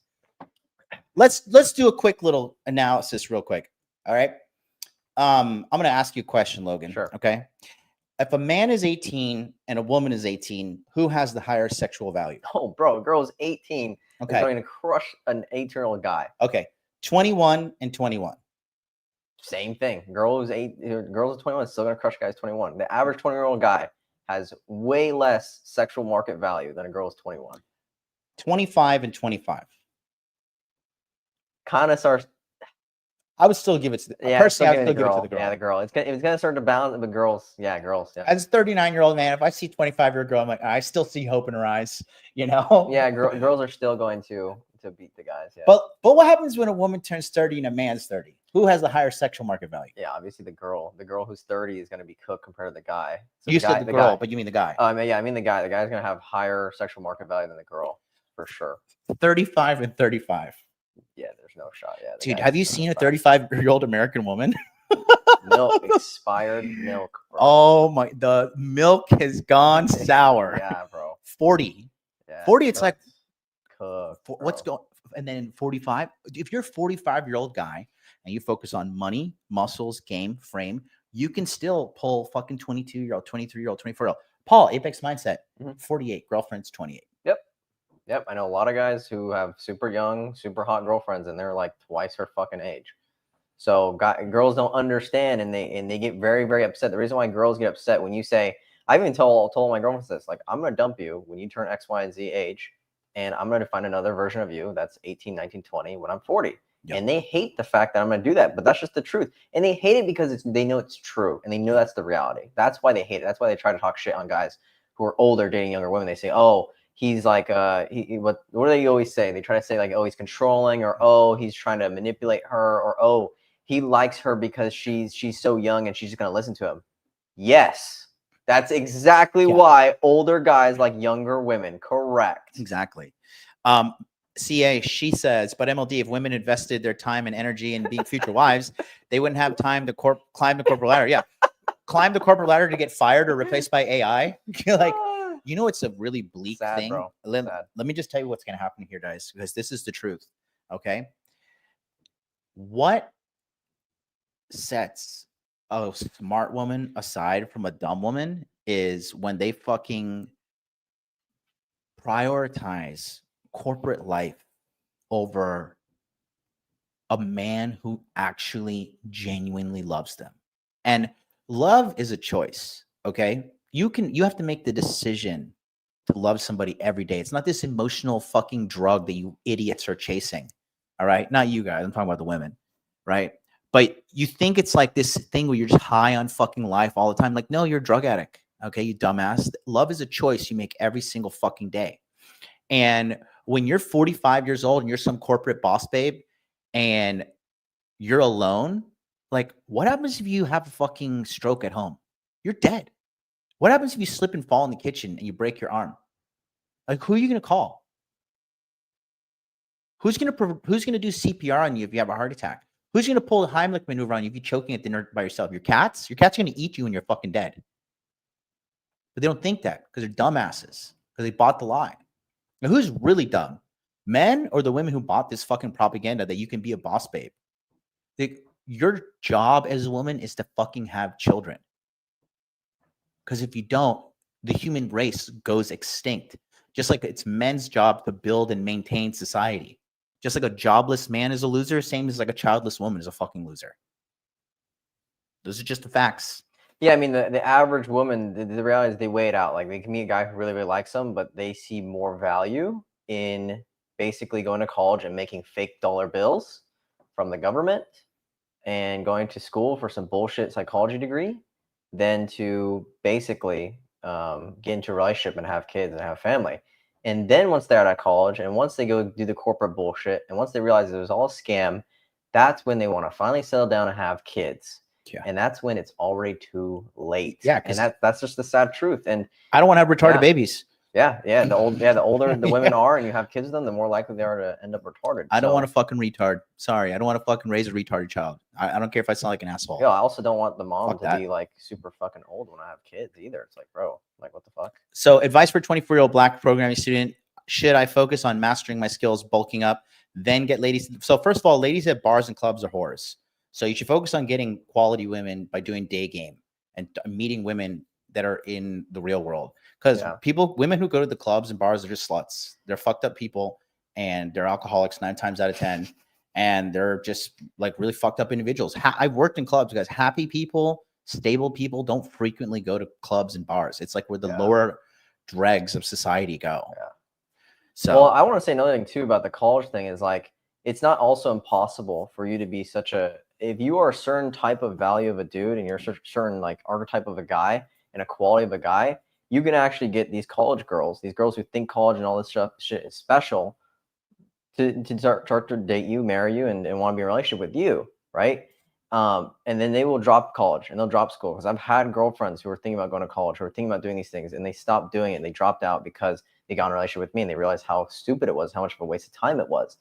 Let's do a quick little analysis real quick. All right. I'm going to ask you a question, Logan. Sure. Okay. If a man is 18 and a woman is 18, who has the higher sexual value? Oh, bro, a girl is 18. Okay. Going to crush an 18-year-old guy. Okay. 21 and 21. Same thing. Girls at 21 is still going to crush guys 21. The average 20-year-old guy has way less sexual market value than a girl is 21. 25 and 25. Kind of starts. I would still give it to the personally. I would still give it to the girl. Yeah, the girl. It's gonna start to balance, but girls. Yeah, girls. Yeah. As a 39-year-old man, if I see 25-year-old girl, I'm like, I still see hope in her eyes. Yeah, girls are still going to beat the guys. Yeah. But what happens when a woman turns 30 and a man's 30? Who has the higher sexual market value? Yeah, obviously the girl. The girl who's 30 is going to be cooked compared to the guy. So you said the girl, but you mean the guy? I mean the guy. The guy's going to have higher sexual market value than the girl for sure. 35 and 35. Yeah, there's no shot. Yeah, dude, have you seen a 35-year-old American woman? Milk, expired milk. Bro. Oh my! The milk has gone sour. Yeah, bro. 40. Yeah, 40. It's like cooked, what's going? And then 45. If you're a 45-year-old guy and you focus on money, muscles, game, frame, you can still pull fucking 22-year-old, 23-year-old, 24-year-old. Paul, Apex Mindset, 48. Girlfriend's 28. Yep. Yep, I know a lot of guys who have super young, super hot girlfriends, and they're like twice her fucking age. So girls don't understand, and they get very, very upset. The reason why girls get upset when you say, I've even told my girlfriends this, like, I'm gonna dump you when you turn X, Y, and Z age, and I'm gonna find another version of you that's 18, 19, 20 when I'm 40. Yep. And they hate the fact that I'm gonna do that, but that's just the truth. And they hate it because they know it's true, and they know that's the reality. That's why they hate it. That's why they try to talk shit on guys who are older dating younger women. They say, oh, he's like what do they always say? They try to say like, oh, he's controlling, or oh, he's trying to manipulate her, or oh, he likes her because she's so young and she's just gonna listen to him. Yes, that's exactly why older guys like younger women. Correct. Exactly. CA, she says, but MLD, if women invested their time and energy in being future wives, they wouldn't have time to climb the corporate ladder. Yeah, climb the corporate ladder to get fired or replaced by AI. Like, you know, it's a really bleak thing. Bro. Let me just tell you what's going to happen here, guys, because this is the truth. Okay. What sets a smart woman aside from a dumb woman is when they fucking prioritize corporate life over a man who actually genuinely loves them. And love is a choice. Okay. You have to make the decision to love somebody every day. It's not this emotional fucking drug that you idiots are chasing. All right. Not you guys. I'm talking about the women. Right. But you think it's like this thing where you're just high on fucking life all the time. Like, no, you're a drug addict. Okay. You dumbass. Love is a choice you make every single fucking day. And when you're 45 years old and you're some corporate boss babe and you're alone, like, what happens if you have a fucking stroke at home? You're dead. What happens if you slip and fall in the kitchen and you break your arm? Like, who are you going to call? Who's going to do CPR on you if you have a heart attack? Who's going to pull the Heimlich maneuver on you if you're choking at dinner by yourself? Your cats? Your cat's going to eat you when you're fucking dead. But they don't think that because they're dumbasses, because they bought the lie. Now, who's really dumb? Men or the women who bought this fucking propaganda that you can be a boss babe? Your job as a woman is to fucking have children. Because if you don't, the human race goes extinct. Just like it's men's job to build and maintain society. Just like a jobless man is a loser, same as like a childless woman is a fucking loser. Those are just the facts. Yeah, I mean, the average woman, the reality is they weigh it out. Like, they can meet a guy who really, really likes them, but they see more value in basically going to college and making fake dollar bills from the government and going to school for some bullshit psychology degree than to basically get into a relationship and have kids and have a family. And then once they're out of college and once they go do the corporate bullshit and once they realize it was all a scam, that's when they want to finally settle down and have kids. Yeah. And that's when it's already too late. Yeah, and that's just the sad truth. And I don't want to have retarded babies. Yeah. The older the women are and you have kids with them, the more likely they are to end up retarded. I don't want to fucking retard. Sorry, I don't want to fucking raise a retarded child. I don't care if I sound like an asshole. Yeah, I also don't want the mom to be like super fucking old when I have kids either. It's like, bro, like, what the fuck? So, advice for a 24-year-old black programming student: should I focus on mastering my skills, bulking up, then get ladies? So, first of all, ladies at bars and clubs are whores. So you should focus on getting quality women by doing day game and meeting women that are in the real world. Because women who go to the clubs and bars are just sluts. They're fucked up people and they're alcoholics 9 times out of 10. And they're just like really fucked up individuals. I've worked in clubs, guys. Happy people, stable people don't frequently go to clubs and bars. It's like where the lower dregs of society go. Yeah. So, well, I want to say another thing too about the college thing is like, it's not also impossible for you to be if you are a certain type of value of a dude and you're a certain like archetype of a guy and a quality of a guy, you can actually get these college girls, these girls who think college and all this shit is special to start to date you, marry you, and want to be in a relationship with you, right? And then they will drop college and they'll drop school. Because I've had girlfriends who were thinking about going to college, who were thinking about doing these things, and they stopped doing it. They dropped out because they got in a relationship with me and they realized how stupid it was, how much of a waste of time it was.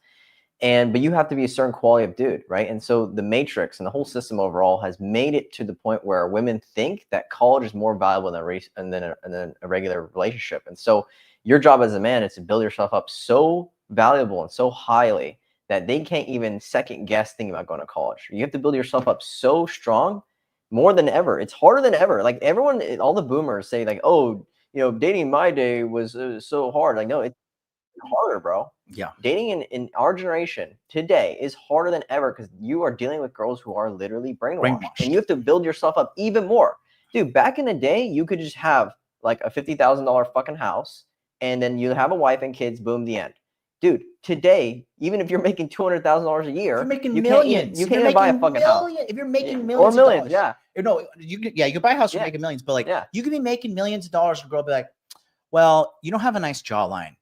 But you have to be a certain quality of dude, right? And so the matrix and the whole system overall has made it to the point where women think that college is more valuable than a regular relationship. And so your job as a man is to build yourself up so valuable and so highly that they can't even second guess thinking about going to college. You have to build yourself up so strong, more than ever. It's harder than ever. Like all the boomers say like, oh, dating in my day was so hard. Like, no, harder, bro. Yeah. Dating in our generation today is harder than ever because you are dealing with girls who are literally brainwashed. And you have to build yourself up even more. Dude, back in the day, you could just have like a $50,000 fucking house and then you have a wife and kids, boom, the end. Dude, today, even if you're making $200,000 a year, you're making you millions. You can't even buy a fucking house. If you're making Or millions, millions, yeah. No, you can buy a house for making millions, but like you could be making millions of dollars and a girl be like, well, you don't have a nice jawline,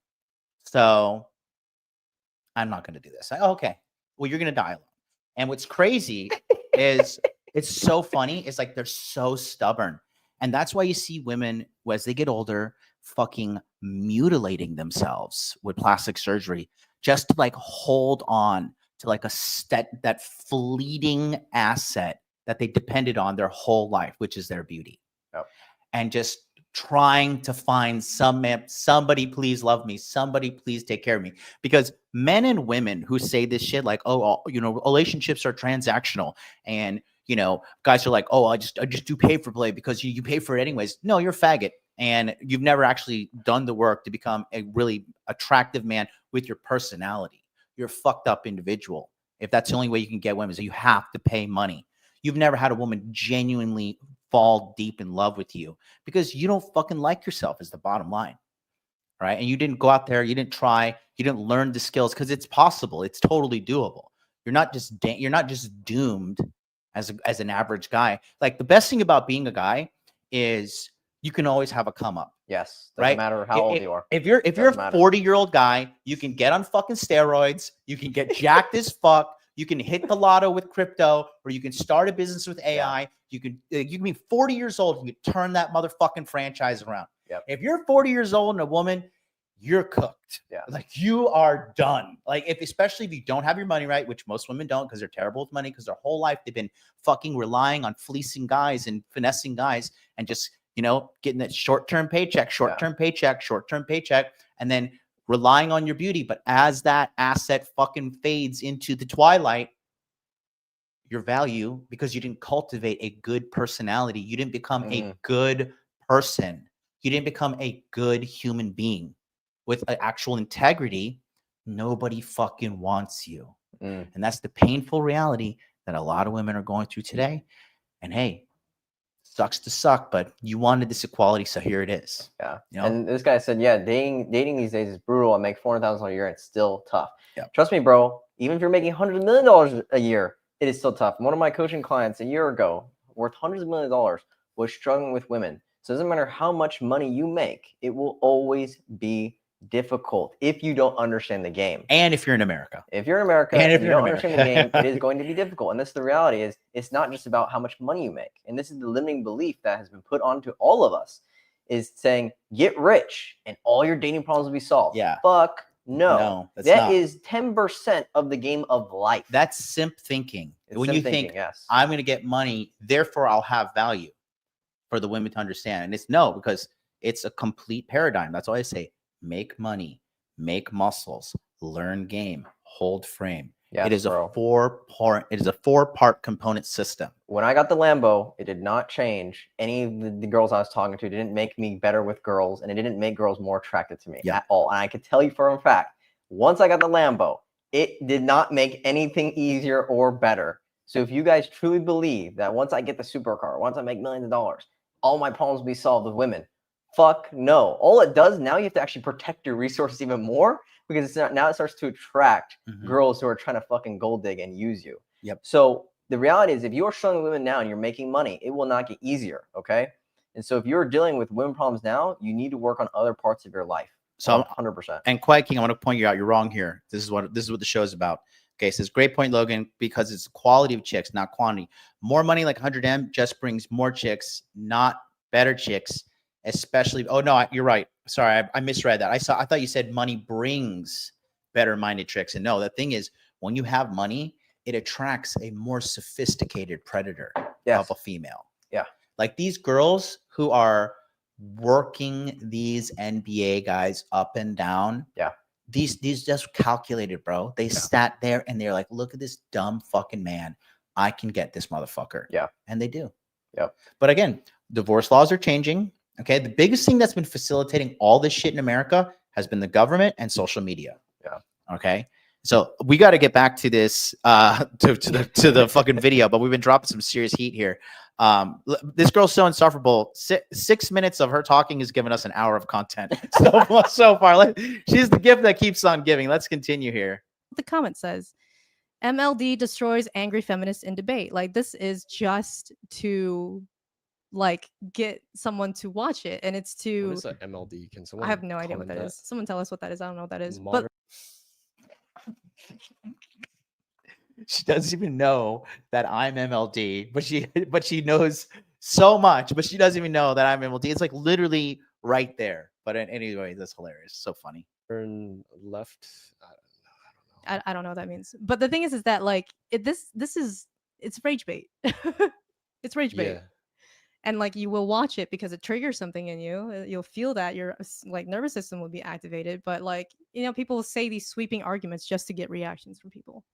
so I'm not going to do this. Okay, well, you're going to die alone. And what's crazy is it's so funny. It's like they're so stubborn. And that's why you see women as they get older fucking mutilating themselves with plastic surgery just to like hold on to like that fleeting asset that they depended on their whole life, which is their beauty. Yep. And just trying to find somebody please love me, somebody please take care of me. Because men and women who say this shit like, oh, you know, relationships are transactional, and you know, guys are like, oh, I just do pay for play because you pay for it anyways. No, you're a faggot, and you've never actually done the work to become a really attractive man with your personality. You're a fucked up individual. If that's the only way you can get women, so you have to pay money. You've never had a woman genuinely fall deep in love with you because you don't fucking like yourself is the bottom line. Right. And you didn't go out there, you didn't try, you didn't learn the skills because it's possible. It's totally doable. You're not just doomed as an average guy. Like the best thing about being a guy is you can always have a come up. Yes. Doesn't matter how old you are. If you're a 40-year-old guy, you can get on fucking steroids, you can get jacked as fuck. You can hit the lotto with crypto, or you can start a business with AI. Yeah. You can be 40 years old and you can turn that motherfucking franchise around. Yep. If you're 40 years old and a woman, you're cooked. Yeah. Like you are done. Like especially if you don't have your money right, which most women don't because they're terrible with money because their whole life they've been fucking relying on fleecing guys and finessing guys and just, you know, getting that short-term paycheck, and then relying on your beauty. But as that asset fucking fades into the twilight, your value, because you didn't cultivate a good personality, you didn't become a good person, you didn't become a good human being with an actual integrity, nobody fucking wants you. And that's the painful reality that a lot of women are going through today. And hey, sucks to suck, but you wanted this equality, so here it is. Yeah. You know? And this guy said, yeah, dating these days is brutal. I make $400,000 a year and it's still tough. Yeah. Trust me, bro, even if you're making $100 million a year, it is still tough. One of my coaching clients a year ago, worth hundreds of millions of dollars, was struggling with women. So it doesn't matter how much money you make, it will always be difficult if you don't understand the game. And if you're in America. If you're in America and you don't understand the game, it is going to be difficult. And that's the reality is it's not just about how much money you make. And this is the limiting belief that has been put onto all of us is saying, get rich and all your dating problems will be solved. Yeah. Fuck no. No, that's that not. is 10% of the game of life. That's simp thinking. It's when simp you thinking, think yes. I'm going to get money, therefore I'll have value for the women to understand. And it's no, because it's a complete paradigm. That's why I say make money, make muscles, learn game, hold frame. Yes, it is bro. a four-part component system. When I got the Lambo, it did not change any of the girls I was talking to. It didn't make me better with girls, and it didn't make girls more attracted to me at all. And I could tell you for a fact, once I got the Lambo, it did not make anything easier or better. So if you guys truly believe that once I get the supercar, once I make millions of dollars, all my problems will be solved with women, fuck no. All it does now, you have to actually protect your resources even more because it's not, now it starts to attract girls who are trying to fucking gold dig and use you. Yep. So the reality is if you are struggling with women now and you're making money, it will not get easier. Okay. And so if you're dealing with women problems now, you need to work on other parts of your life. So 100%. And Quiet King, I want to point you out. You're wrong here. This is what the show is about. Okay, says great point, Logan, because it's quality of chicks, not quantity. More money like 100M just brings more chicks, not better chicks. Especially, oh no, you're right. Sorry, I misread that. I thought you said money brings better-minded chicks, and no, the thing is, when you have money, it attracts a more sophisticated predator of a female. Yeah, like these girls who are working these NBA guys up and down. Yeah, these just calculated, bro. They sat there and they're like, look at this dumb fucking man. I can get this motherfucker. Yeah, and they do. Yep. But again, divorce laws are changing. Okay, the biggest thing that's been facilitating all this shit in America has been the government and social media. Yeah. Okay. So we got to get back to this to the fucking video, but we've been dropping some serious heat here. This girl's so insufferable. 6 minutes of her talking has given us an hour of content so far. She's the gift that keeps on giving. Let's continue here. The comment says, MLD destroys angry feminists in debate. Like, this is just to like get someone to watch it, and it's to. What is that MLD? Can someone? I have no idea what that is. Someone tell us what that is. I don't know what that is. Modern- She doesn't even know that I'm MLD, but she knows so much, but she doesn't even know that I'm MLD. It's like literally right there. But anyway, that's hilarious. So funny. Turn left. I don't know what that means. But the thing is that like it's rage bait. It's rage bait. Yeah. And like you will watch it because it triggers something in you. You'll feel that your like nervous system will be activated. But like, you know, people say these sweeping arguments just to get reactions from people.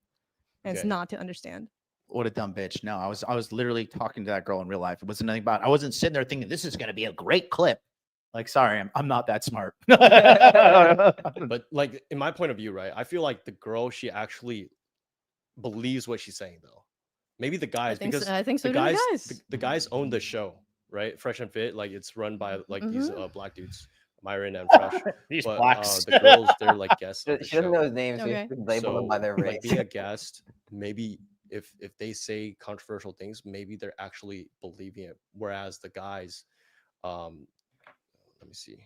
And it's not to understand. What a dumb bitch. No, I was literally talking to that girl in real life. It wasn't nothing about. I wasn't sitting there thinking this is going to be a great clip. Like, sorry, I'm not that smart. But like in my point of view, right? I feel like the girl, she actually believes what she's saying, though. Maybe the guys, because I think so. the guys own the show, right? Fresh and Fit, like it's run by like these black dudes, Myron and Fresh. These but, blacks. The girls, they're like guests. She doesn't know his names. Okay. So label them by their race. Like being a guest, maybe if they say controversial things, maybe they're actually believing it. Whereas the guys, let me see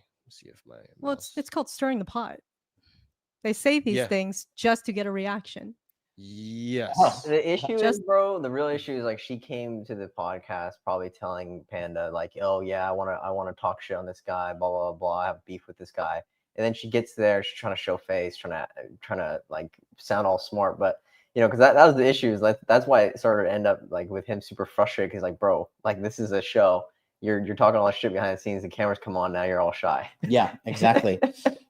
if my Well, it's called stirring the pot. They say these things just to get a reaction. Yes. The issue is, bro, the real issue is like she came to the podcast probably telling Panda like, oh yeah, I wanna talk shit on this guy, blah blah blah. I have beef with this guy. And then she gets there, she's trying to show face, trying to like sound all smart, but you know, because that was the issue. Is like that's why it started to end up like with him super frustrated because like, bro, like this is a show. You're talking all that shit behind the scenes. The cameras come on now. You're all shy. Yeah, exactly.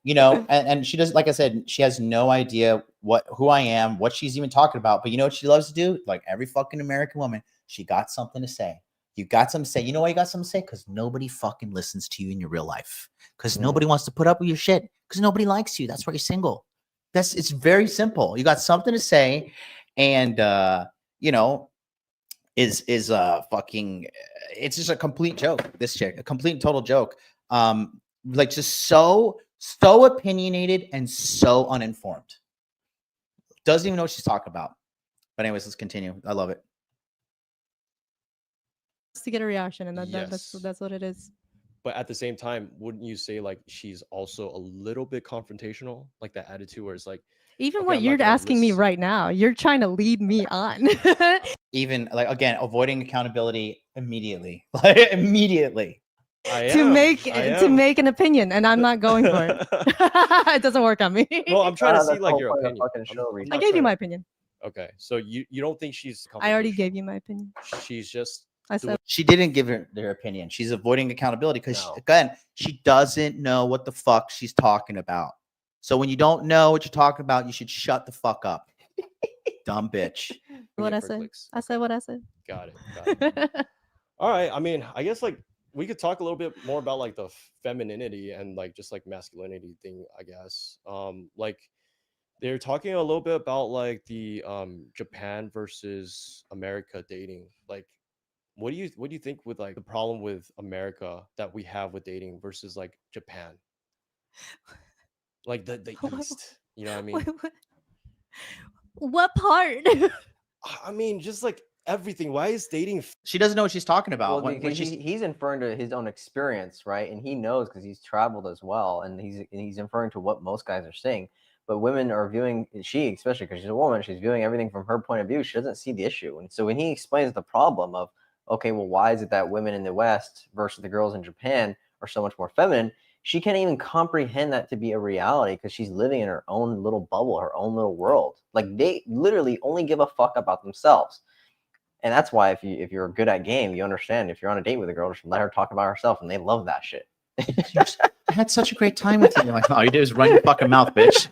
You know, and she does, like I said, she has no idea who I am, what she's even talking about. But you know what she loves to do? Like every fucking American woman, she got something to say. You got something to say. You know why you got something to say? Because nobody fucking listens to you in your real life. Because nobody wants to put up with your shit. Because nobody likes you. That's why you're single. It's very simple. You got something to say, and you know, is fucking. It's just a complete joke. This chick, a complete and total joke. Like just so opinionated and so uninformed. Doesn't even know what she's talking about. But anyways, let's continue. I love it. To get a reaction, and that's what it is. But at the same time, wouldn't you say like she's also a little bit confrontational, like that attitude where it's like, even okay, what you're asking me right now, you're trying to lead me on. Even like again, avoiding accountability immediately, like immediately. To make an opinion, and I'm not going for it. It doesn't work on me. Well, I'm trying to see like your opinion. I gave you my opinion. Okay, so you don't think she's? I already gave you my opinion. She's just. I said she didn't give her their opinion. She's avoiding accountability because again, she doesn't know what the fuck she's talking about. So when you don't know what you're talking about, you should shut the fuck up. Dumb bitch. What I said. I said what I said. Got it. All right. I mean, I guess like we could talk a little bit more about like the femininity and like just like masculinity thing, I guess. Like they're talking a little bit about like the Japan versus America dating. Like what do you think with like the problem with America that we have with dating versus like Japan? Like the East, you know what I mean? What part? I mean, just like everything. Why is dating? She doesn't know what she's talking about. Well, he's inferring to his own experience, right? And he knows because he's traveled as well, and he's inferring to what most guys are saying. But women are viewing, she especially because she's a woman, she's viewing everything from her point of view. She doesn't see the issue, and so when he explains the problem of, okay, well, why is it that women in the West versus the girls in Japan are so much more feminine? She can't even comprehend that to be a reality because she's living in her own little bubble, her own little world. Like they literally only give a fuck about themselves. And that's why if you're good at game, you understand if you're on a date with a girl, just let her talk about herself, and they love that shit. I had such a great time with you. Like, all you do is run your fucking mouth, bitch.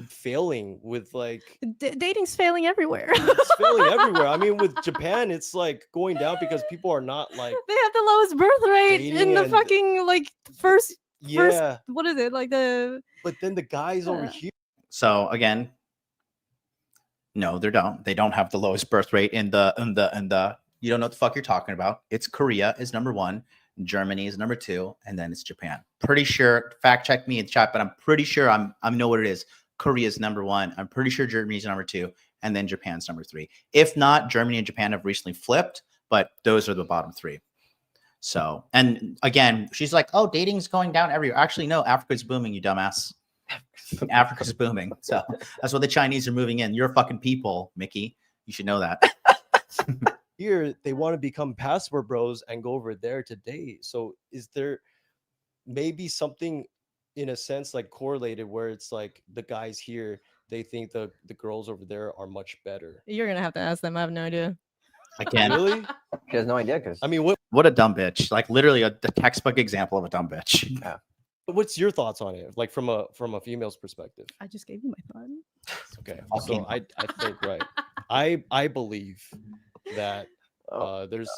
Failing with like dating's failing everywhere. It's failing everywhere. I mean, with Japan, it's like going down because people are not like they have the lowest birth rate in the fucking like first first, Yeah, what is it like the? but then the guys over here. So again, no, they don't. They don't have the lowest birth rate in the. You don't know what the fuck you're talking about. It's Korea is number 1, Germany is number 2, and then it's Japan. Pretty sure. Fact check me in chat, but I'm pretty sure I know what it is. Korea's number 1. I'm pretty sure Germany's number 2, and then Japan's number 3. If not, Germany and Japan have recently flipped, but those are the bottom 3. So, and again, she's like, "Oh, dating's going down everywhere." Actually, no, Africa's booming, you dumbass. Africa's booming. So that's why the Chinese are moving in. You're fucking people, Mickey. You should know that. Here they want to become passport bros and go over there to date. So is there maybe something in a sense like correlated where it's like the guys here, they think the girls over there are much better? You're gonna have to ask them. I have no idea. Again, Really? She has no idea because I mean, what a dumb bitch. Like literally the textbook example of a dumb bitch. yeah. what's your thoughts on it? Like from a female's perspective. I just gave you my thought. Okay. So I think right. I believe that there's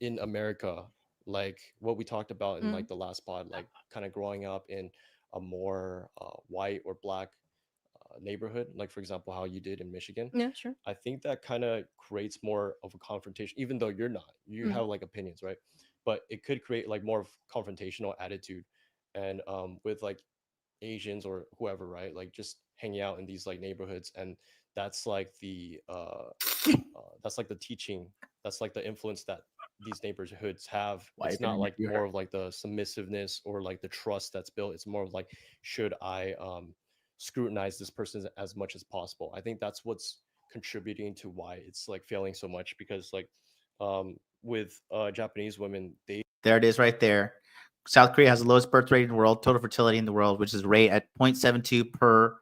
in America, like what we talked about in like the last pod, like kind of growing up in a more white or black neighborhood, like for example how you did in Michigan. Yeah, sure. I think that kind of creates more of a confrontation, even though you're not, you have like opinions, right? But it could create like more of confrontational attitude, and with like Asians or whoever, right? Like just hanging out in these like neighborhoods, and that's like the teaching, that's like the influence that these neighborhoods have. It's not like more of like the submissiveness or like the trust that's built. It's more of like, should I scrutinize this person as much as possible? I think that's what's contributing to why it's like failing so much, because like with Japanese women, there it is right there. South Korea has the lowest birth rate in the world, total fertility in the world, which is rate at 0.72 per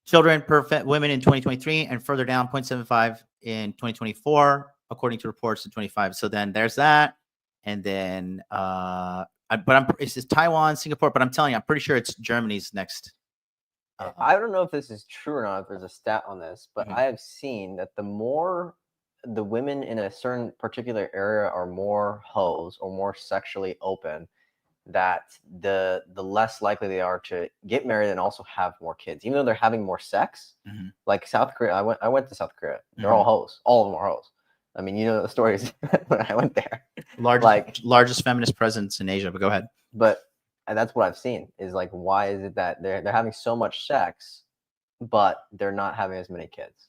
children per women in 2023, and further down 0.75 in 2024, according to reports in 25. So then there's that. And then, it's just Taiwan, Singapore, but I'm telling you, I'm pretty sure it's Germany's next. I don't know if this is true or not, if there's a stat on this, but I have seen that the more the women in a certain particular area are more hoes or more sexually open, that the less likely they are to get married and also have more kids, even though they're having more sex. Like South Korea, I went to South Korea. They're all hoes. All of them are hoes. I mean, you know the stories when I went there. Largest feminist presence in Asia, but go ahead. But that's what I've seen is like, why is it that they're having so much sex, but they're not having as many kids?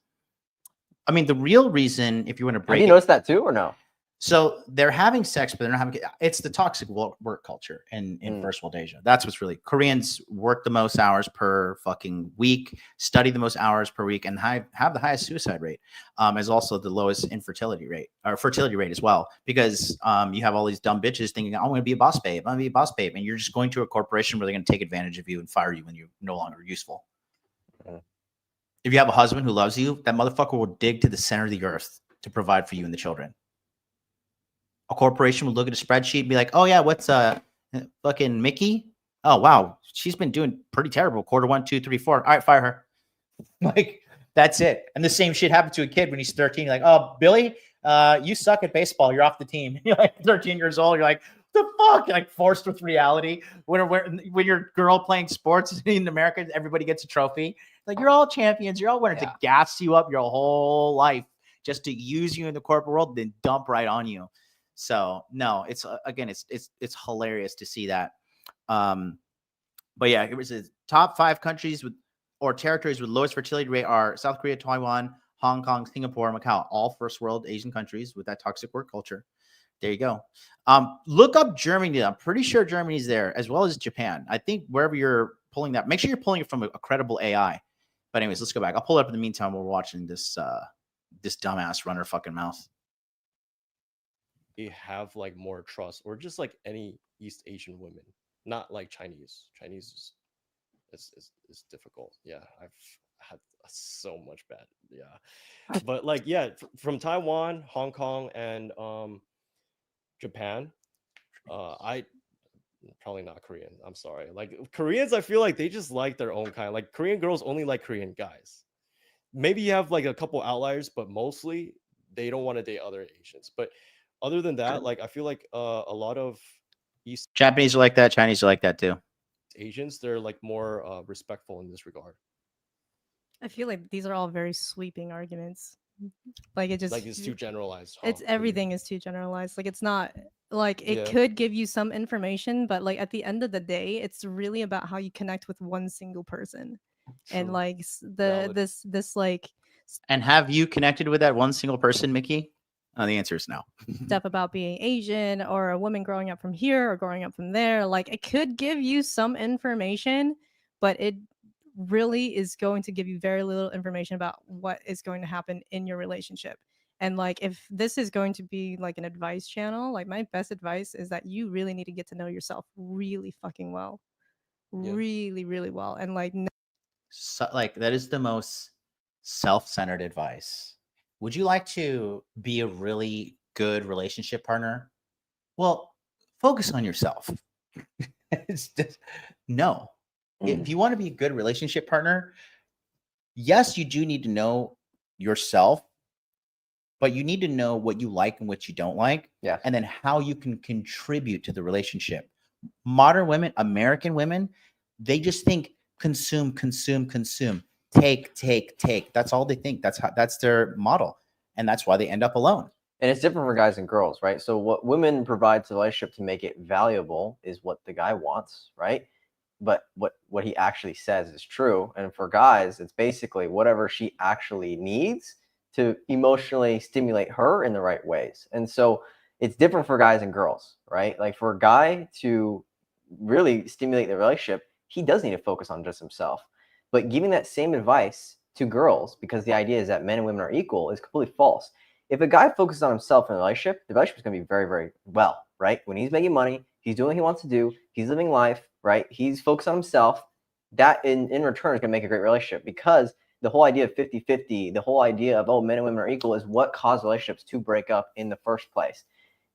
I mean, the real reason, if you want to break, have you noticed that too, or no? So they're having sex, but they're not having. It's the toxic work culture in first world Asia. That's what's really. Koreans work the most hours per fucking week, study the most hours per week, and have the highest suicide rate, as also the lowest infertility rate or fertility rate as well. Because you have all these dumb bitches thinking, "I'm going to be a boss babe. I'm going to be a boss babe," and you're just going to a corporation where they're going to take advantage of you and fire you when you're no longer useful. If you have a husband who loves you, that motherfucker will dig to the center of the earth to provide for you and the children. A corporation would look at a spreadsheet and be like, "Oh yeah, what's fucking Mickey? Oh wow, she's been doing pretty terrible. Quarter 1, 2, 3, 4. All right, fire her." Like that's it. And the same shit happened to a kid when he's 13. You're like, "Oh, Billy, you suck at baseball. You're off the team." You're like 13 years old. You're like, "The fuck?" You're like forced with reality. When you're girl playing sports in America, everybody gets a trophy. Like you're all champions. You're all winners to gas you up your whole life just to use you in the corporate world, then dump right on you. So no, it's again, it's hilarious to see that. But yeah, it was the top 5 countries with or territories with lowest fertility rate are South Korea, Taiwan, Hong Kong, Singapore, Macau, all first world Asian countries with that toxic work culture. There you go. Look up Germany. I'm pretty sure Germany's there, as well as Japan. I think wherever you're pulling that, make sure you're pulling it from a credible AI. But anyways, let's go back. I'll pull it up in the meantime while we're watching this this dumbass run her fucking mouth. They have like more trust, or just like any East Asian women, not like Chinese. Chinese is difficult. Yeah, I've had so much bad. Yeah, but like from Taiwan, Hong Kong, and Japan. I probably not Korean. I'm sorry. Like Koreans, I feel like they just like their own kind. Like Korean girls only like Korean guys. Maybe you have like a couple outliers, but mostly they don't want to date other Asians. But other than that, like I feel like a lot of East Japanese are like that. Chinese are like that too. Asians, they're like more respectful in this regard. I feel like these are all very sweeping arguments. Like it just Like it's too generalized. Huh? It's everything is too generalized. Like it's not like it Yeah. could give you some information, but like at the end of the day, it's really about how you connect with one single person. And True. like Valid. this like And have you connected with that one single person, Mickey? The answer is no. stuff about being Asian or a woman growing up from here or growing up from there, like it could give you some information, but it really is going to give you very little information about what is going to happen in your relationship. And like if this is going to be like an advice channel, like my best advice is that you really need to get to know yourself really fucking well. Yeah. Really, really well. And like So, like that is the most self-centered advice. Would you like to be a really good relationship partner? Well, focus on yourself. It's just, no. If you want to be a good relationship partner, yes, you do need to know yourself, but you need to know what you like and what you don't like. Yeah. And then how you can contribute to the relationship. Modern women, American women, they just think consume, consume, consume, take, take, take. That's all they think. That's their model. And that's why they end up alone. And it's different for guys and girls, right? So what women provide to the relationship to make it valuable is what the guy wants, right? But what he actually says is true. And for guys, it's basically whatever she actually needs to emotionally stimulate her in the right ways. And so it's different for guys and girls, right? Like for a guy to really stimulate the relationship, he does need to focus on just himself. But giving that same advice to girls, because the idea is that men and women are equal, is completely false. If a guy focuses on himself in a relationship, the relationship is going to be very, very well, right? When he's making money, he's doing what he wants to do, he's living life, right? He's focused on himself. That in return is going to make a great relationship, because the whole idea of 50-50, the whole idea of, oh, men and women are equal is what caused relationships to break up in the first place.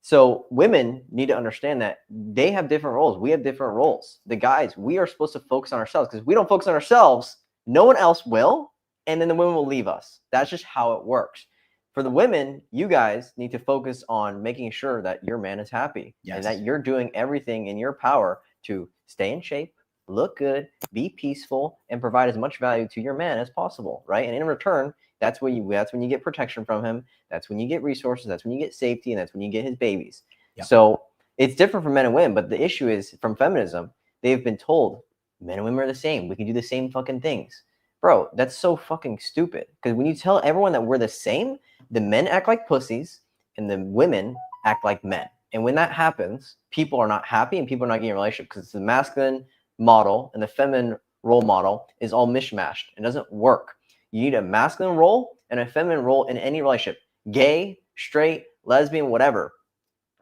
So women need to understand that they have different roles. We have different roles. The guys, we are supposed to focus on ourselves, because if we don't focus on ourselves, no one else will. And then the women will leave us. That's just how it works. For the women, you guys need to focus on making sure that your man is happy. Yes. And that you're doing everything in your power to stay in shape, look good, be peaceful, and provide as much value to your man as possible, right? And in return, that's when you get protection from him. That's when you get resources. That's when you get safety, and that's when you get his babies. Yep. So it's different for men and women. But the issue is, from feminism, they've been told men and women are the same. We can do the same fucking things. Bro, that's so fucking stupid. Because when you tell everyone that we're the same, the men act like pussies and the women act like men. And when that happens, people are not happy and people are not getting a relationship, because it's the masculine model and the feminine role model is all mishmashed. It doesn't work. You need a masculine role and a feminine role in any relationship. Gay, straight, lesbian, whatever.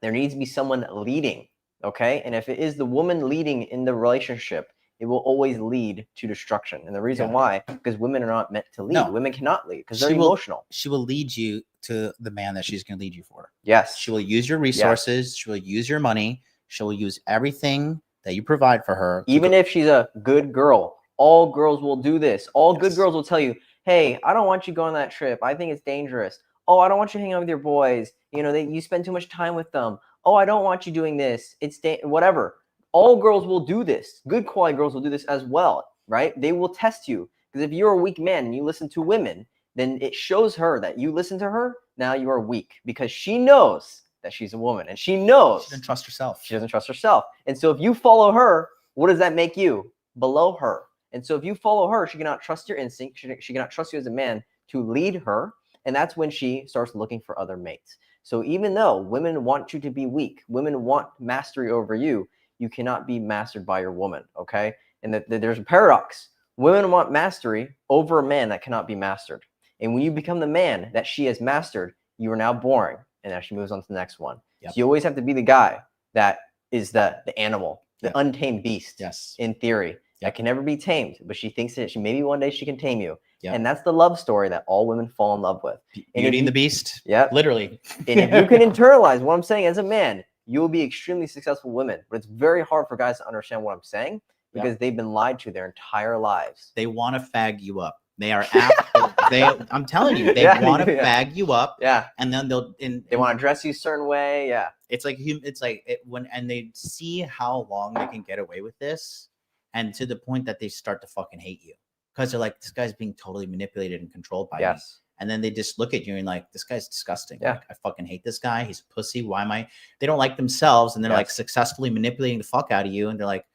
There needs to be someone leading, okay? And if it is the woman leading in the relationship, it will always lead to destruction. And the reason why, because women are not meant to lead. No. Women cannot lead because they're She will- emotional. She will lead you to the man that she's going to lead you for. Yes. She will use your resources. She will use your money. She will use everything that you provide for her. Even if she's a good girl, all girls will do this. All good girls will tell you, hey, I don't want you going on that trip. I think it's dangerous. Oh, I don't want you hanging out with your boys. You know, you spend too much time with them. Oh, I don't want you doing this. It's whatever. All girls will do this. Good quality girls will do this as well, right? They will test you. Because if you're a weak man and you listen to women, then it shows her that you listen to her. Now you are weak, because she knows that she's a woman, and she knows she doesn't trust herself. She doesn't trust herself. And so if you follow her, what does that make you? Below her. And so if you follow her, she cannot trust your instinct. She cannot trust you as a man to lead her. And that's when she starts looking for other mates. So even though women want you to be weak, women want mastery over you, you cannot be mastered by your woman, okay? And there's a paradox. Women want mastery over a man that cannot be mastered. And when you become the man that she has mastered, you are now boring. And now she moves on to the next one. Yep. So you always have to be the guy that is the animal, the untamed beast, yes, in theory, that can never be tamed. But she thinks that maybe one day she can tame you. Yep. And that's the love story that all women fall in love with. Beauty and the Beast. Yeah. Literally. And if you can internalize what I'm saying as a man, you will be extremely successful women. But it's very hard for guys to understand what I'm saying, because they've been lied to their entire lives. They want to fag you up. They are after, I'm telling you, they want to bag you up. Yeah. And then they want to dress you a certain way. Yeah. It's like and they see how long they can get away with this, and to the point that they start to fucking hate you because they're like, this guy's being totally manipulated and controlled by me. And then they just look at you and like, this guy's disgusting. Yeah. Like, I fucking hate this guy. He's a pussy. Why am I? They don't like themselves, and they're like successfully manipulating the fuck out of you. And they're like,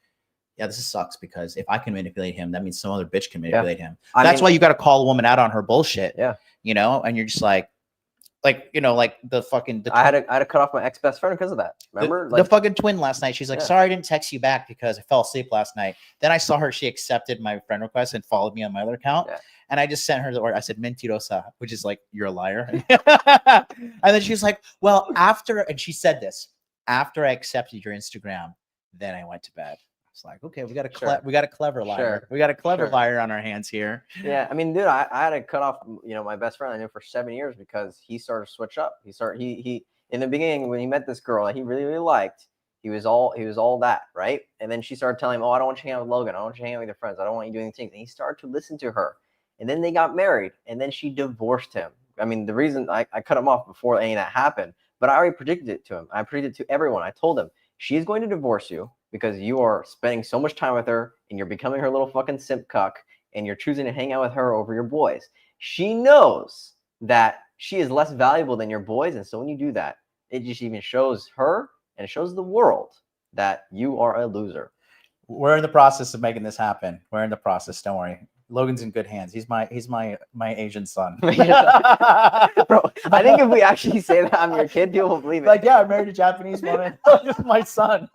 yeah, this sucks because if I can manipulate him, that means some other bitch can manipulate him. That's why you got to call a woman out on her bullshit. Yeah. You know, and you're just like the fucking. I had to cut off my ex-best friend because of that. Remember the fucking twin last night? She's like, sorry, I didn't text you back because I fell asleep last night. Then I saw her. She accepted my friend request and followed me on my other account. Yeah. And I just sent her the order. I said, mentirosa, which is like, you're a liar. And then she was like, well, and she said this, after I accepted your Instagram, then I went to bed. It's like, okay, we got a clever liar. We got a clever liar on our hands here. Yeah, I mean, dude, I had to cut off, my best friend I knew for 7 years because he started to switch up. He in the beginning when he met this girl that he really, really liked, he was all that, right? And then she started telling him, oh, I don't want you to hang out with Logan. I don't want you to hang out with your friends. I don't want you doing these things. And he started to listen to her. And then they got married, and then she divorced him. I mean, the reason I cut him off before any of that happened, but I already predicted it to him. I predicted it to everyone. I told him, she's going to divorce you because you are spending so much time with her and you're becoming her little fucking simp cuck and you're choosing to hang out with her over your boys. She knows that she is less valuable than your boys. And so when you do that, it just even shows her and it shows the world that you are a loser. We're in the process of making this happen. We're in the process. Don't worry. Logan's in good hands. He's my Asian son. Bro, I think if we actually say that I'm your kid, people will believe it. Like, yeah, I married a Japanese woman. This is my son.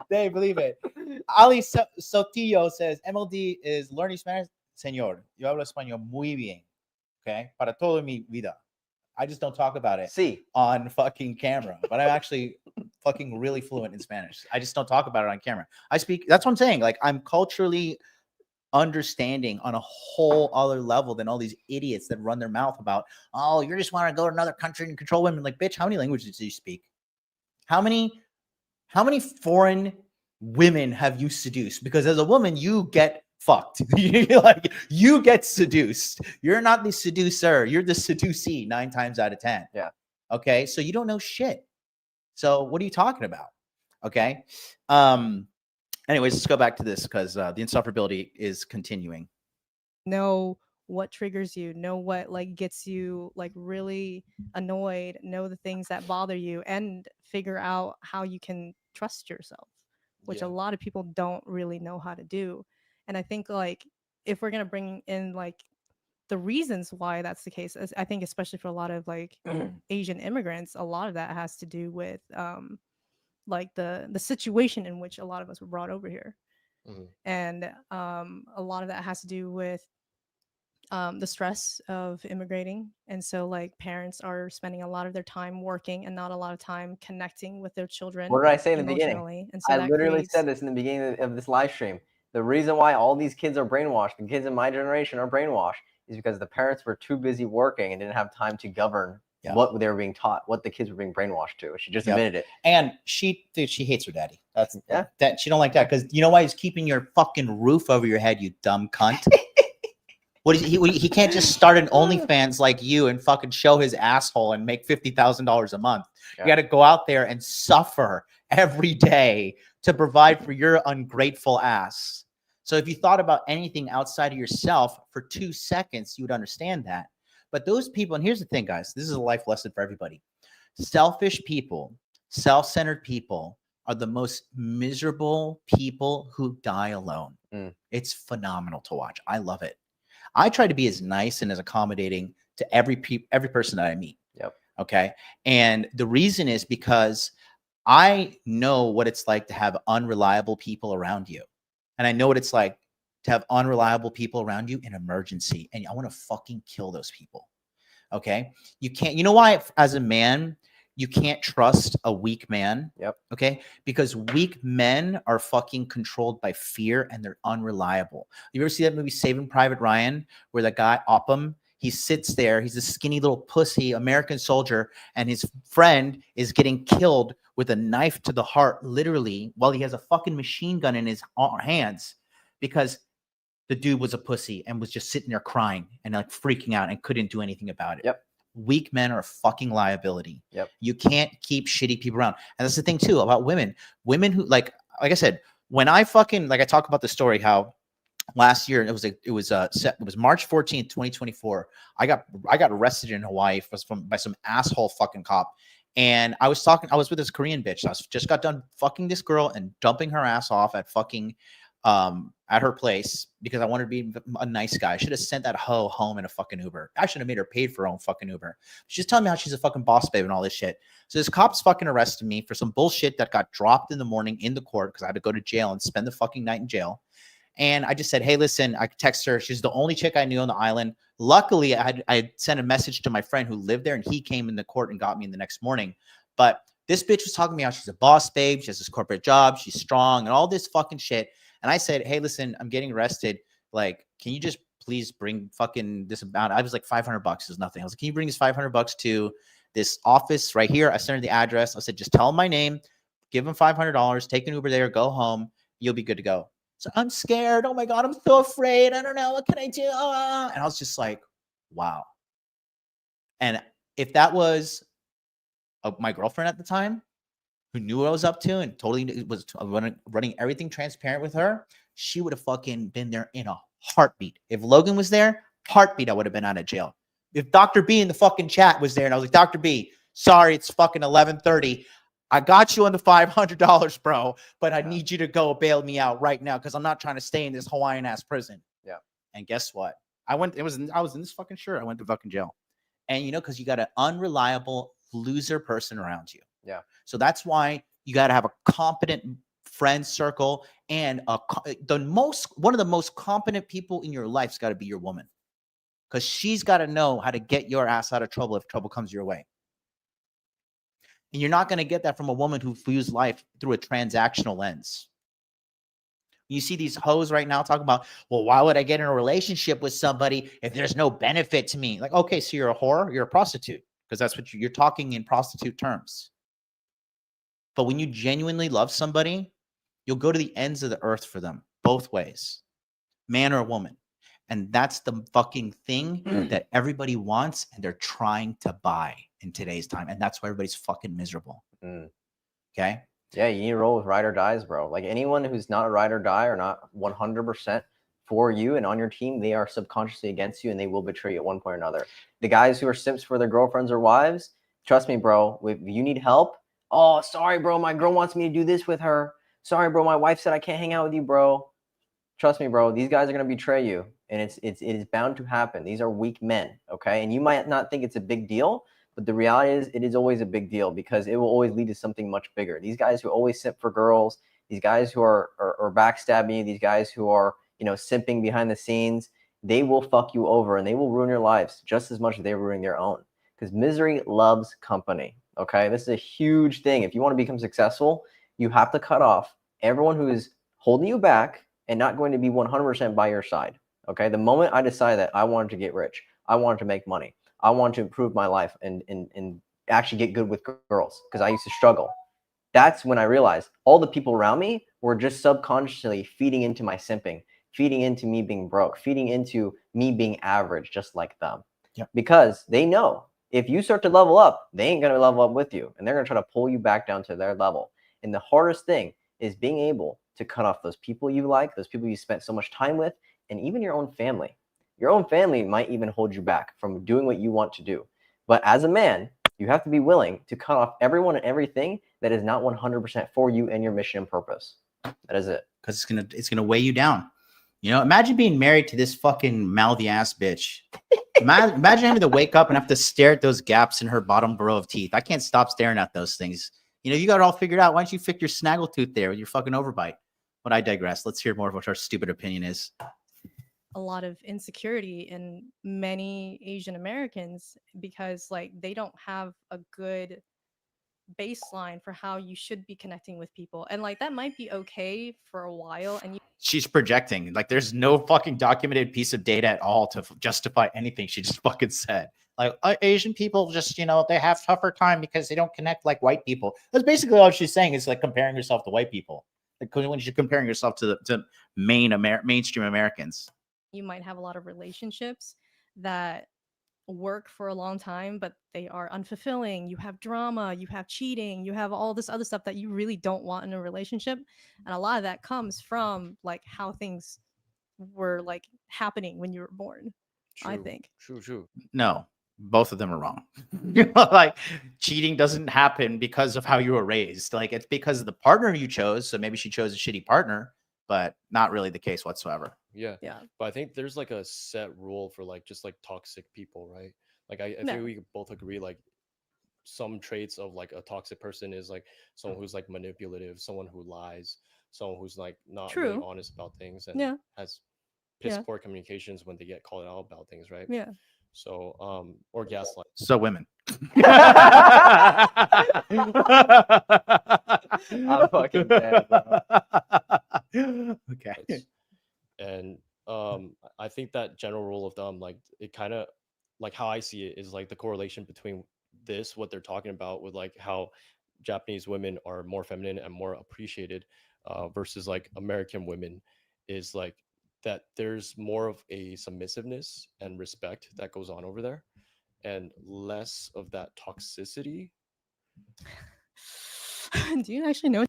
They believe it. Ali Sotillo says, MLD is learning Spanish. Señor, yo hablo español muy bien. Okay? Para todo mi vida. I just don't talk about it on fucking camera, but I'm actually fucking really fluent in Spanish. I just don't talk about it on camera. I speak, that's what I'm saying. Like, I'm culturally understanding on a whole other level than all these idiots that run their mouth about, oh, you just want to go to another country and control women. Like, bitch, how many languages do you speak? How many foreign women have you seduced? Because as a woman, you get fucked. Like, you get seduced. You're not the seducer. You're the seducee 9 times out of 10. Yeah. Okay. So you don't know shit. So what are you talking about? Okay. Anyways, let's go back to this because the insufferability is continuing. Know what triggers you, know what like gets you like really annoyed, know the things that bother you, and figure out how you can trust yourself, which a lot of people don't really know how to do. And I think like if we're gonna bring in like the reasons why that's the case, I think especially for a lot of like Asian immigrants, a lot of that has to do with like the situation in which a lot of us were brought over here. And a lot of that has to do with the stress of immigrating. And so like parents are spending a lot of their time working and not a lot of time connecting with their children. What did I say in the beginning? And so I literally said this in the beginning of this live stream. The reason why all these kids are brainwashed, the kids in my generation are brainwashed, is because the parents were too busy working and didn't have time to govern what they were being taught, what the kids were being brainwashed to. She just admitted it. And she hates her daddy. That's that she don't like that because you know why? He's keeping your fucking roof over your head, you dumb cunt. What is he can't just start an OnlyFans like you and fucking show his asshole and make $50,000 a month. You got to go out there and suffer every day to provide for your ungrateful ass. So if you thought about anything outside of yourself for 2 seconds, you would understand that. But those people, and here's the thing, guys, this is a life lesson for everybody. Selfish people, self-centered people are the most miserable people who die alone. It's phenomenal to watch. I love it. I try to be as nice and as accommodating to every person that I meet. Okay. And the reason is because I know what it's like to have unreliable people around you. And I know what it's like to have unreliable people around you in emergency. And I want to fucking kill those people. Okay. You can't, you know why as a man, you can't trust a weak man. Okay. Because weak men are fucking controlled by fear and they're unreliable. You ever see that movie Saving Private Ryan where the guy Upham, he sits there, he's a skinny little pussy American soldier, and his friend is getting killed with a knife to the heart, literally, while he has a fucking machine gun in his hands because the dude was a pussy and was just sitting there crying and like freaking out and couldn't do anything about it. Yep. Weak men are a fucking liability. Yep. You can't keep shitty people around. And that's the thing too about women. Women who like I said, when I fucking like I talk about the story how last year it was March 14th, 2024. I got arrested in Hawaii by some asshole fucking cop. And I was with this Korean bitch. I just got done fucking this girl and dumping her ass off at fucking at her place because I wanted to be a nice guy. I should have sent that hoe home in a fucking Uber. I should have made her pay for her own fucking Uber. She's telling me how she's a fucking boss babe and all this shit. So this cop's fucking arrested me for some bullshit that got dropped in the morning in the court because I had to go to jail and spend the fucking night in jail. And I just said, hey, listen, I text her. She's the only chick I knew on the island. Luckily, I had sent a message to my friend who lived there and he came in the court and got me in the next morning. But this bitch was talking to me how she's a boss babe. She has this corporate job. She's strong and all this fucking shit. And I said, hey, listen, I'm getting arrested. Like, can you just please bring fucking this amount? I was like, $500 is nothing. I was like, can you bring this $500 to this office right here? I sent her the address. I said, just tell him my name, give him $500, take an Uber there, go home. You'll be good to go. So I'm scared. Oh my God, I'm so afraid. I don't know. What can I do? And I was just like, wow. And if that was my girlfriend at the time, who knew what I was up to and totally was running everything transparent with her, she would have fucking been there in a heartbeat. If Logan was there, heartbeat, I would have been out of jail. If Dr. B in the fucking chat was there and I was like, Dr. B, sorry, it's fucking 11:30. I got you on the $500, bro, but I need you to go bail me out right now because I'm not trying to stay in this Hawaiian ass prison. Yeah. And guess what? I was in this fucking shirt. I went to fucking jail. And you know, because you got an unreliable loser person around you. Yeah. So that's why you got to have a competent friend circle and one of the most competent people in your life's got to be your woman. Because she's got to know how to get your ass out of trouble if trouble comes your way. And you're not going to get that from a woman who views life through a transactional lens. You see these hoes right now talking about, well, why would I get in a relationship with somebody if there's no benefit to me? Like, okay, so you're a whore, you're a prostitute, because that's what you're talking in prostitute terms. But when you genuinely love somebody, you'll go to the ends of the earth for them, both ways, man or woman. And that's the fucking thing that everybody wants and they're trying to buy in today's time. And that's why everybody's fucking miserable. Okay? Yeah, you need to roll with ride or dies, bro. Like anyone who's not a ride or die or not 100% for you and on your team, they are subconsciously against you and they will betray you at one point or another. The guys who are simps for their girlfriends or wives, trust me, bro, if you need help, oh, sorry, bro, my girl wants me to do this with her. Sorry, bro, my wife said I can't hang out with you, bro. Trust me, bro, these guys are going to betray you. And it is bound to happen. These are weak men, okay? And you might not think it's a big deal, but the reality is it is always a big deal because it will always lead to something much bigger. These guys who always simp for girls, these guys who are backstabbing you, these guys who are, you know, simping behind the scenes, they will fuck you over and they will ruin your lives just as much as they're ruining their own. Because misery loves company, okay? This is a huge thing. If you want to become successful, you have to cut off everyone who is holding you back and not going to be 100% by your side. Okay, the moment I decided that I wanted to get rich, I wanted to make money, I wanted to improve my life and actually get good with girls because I used to struggle. That's when I realized all the people around me were just subconsciously feeding into my simping, feeding into me being broke, feeding into me being average, just like them. Yep. Because they know if you start to level up, they ain't going to level up with you and they're going to try to pull you back down to their level. And the hardest thing is being able to cut off those people you like, those people you spent so much time with, and even your own family. Your own family might even hold you back from doing what you want to do. But as a man, you have to be willing to cut off everyone and everything that is not 100% for you and your mission and purpose. That is it. Because it's gonna weigh you down. You know, imagine being married to this fucking mouthy ass bitch. Imagine having to wake up and have to stare at those gaps in her bottom row of teeth. I can't stop staring at those things. You know, you got it all figured out. Why don't you fix your snaggletooth there with your fucking overbite? But I digress. Let's hear more of what our stupid opinion is. A lot of insecurity in many Asian Americans because like they don't have a good baseline for how you should be connecting with people. And like that might be okay for a while. And she's projecting. Like there's no fucking documented piece of data at all to justify anything she just fucking said. Like Asian people just, you know, they have tougher time because they don't connect like white people. That's basically all she's saying is like comparing herself to white people. Like when you're comparing yourself to mainstream Americans. you might have a lot of relationships that work for a long time, but they are unfulfilling. You have drama, you have cheating, you have all this other stuff that you really don't want in a relationship. And a lot of that comes from like how things were like happening when you were born. I think. True. No, both of them are wrong. You know, like cheating doesn't happen because of how you were raised. Like it's because of the partner you chose. So maybe she chose a shitty partner, but not really the case whatsoever. Yeah. But I think there's like a set rule for like just like toxic people, right? Like I think we both agree like some traits of like a toxic person is like someone who's like manipulative, someone who lies, someone who's like not really honest about things and has piss poor communications when they get called out about things, right? Yeah. So or gaslight. So women. I'm fucking dead, bro. Okay. And I think that general rule of thumb, like it kind of like how I see it is like the correlation between this, what they're talking about with like how Japanese women are more feminine and more appreciated versus like American women is like that there's more of a submissiveness and respect that goes on over there and less of that toxicity. Do you actually know?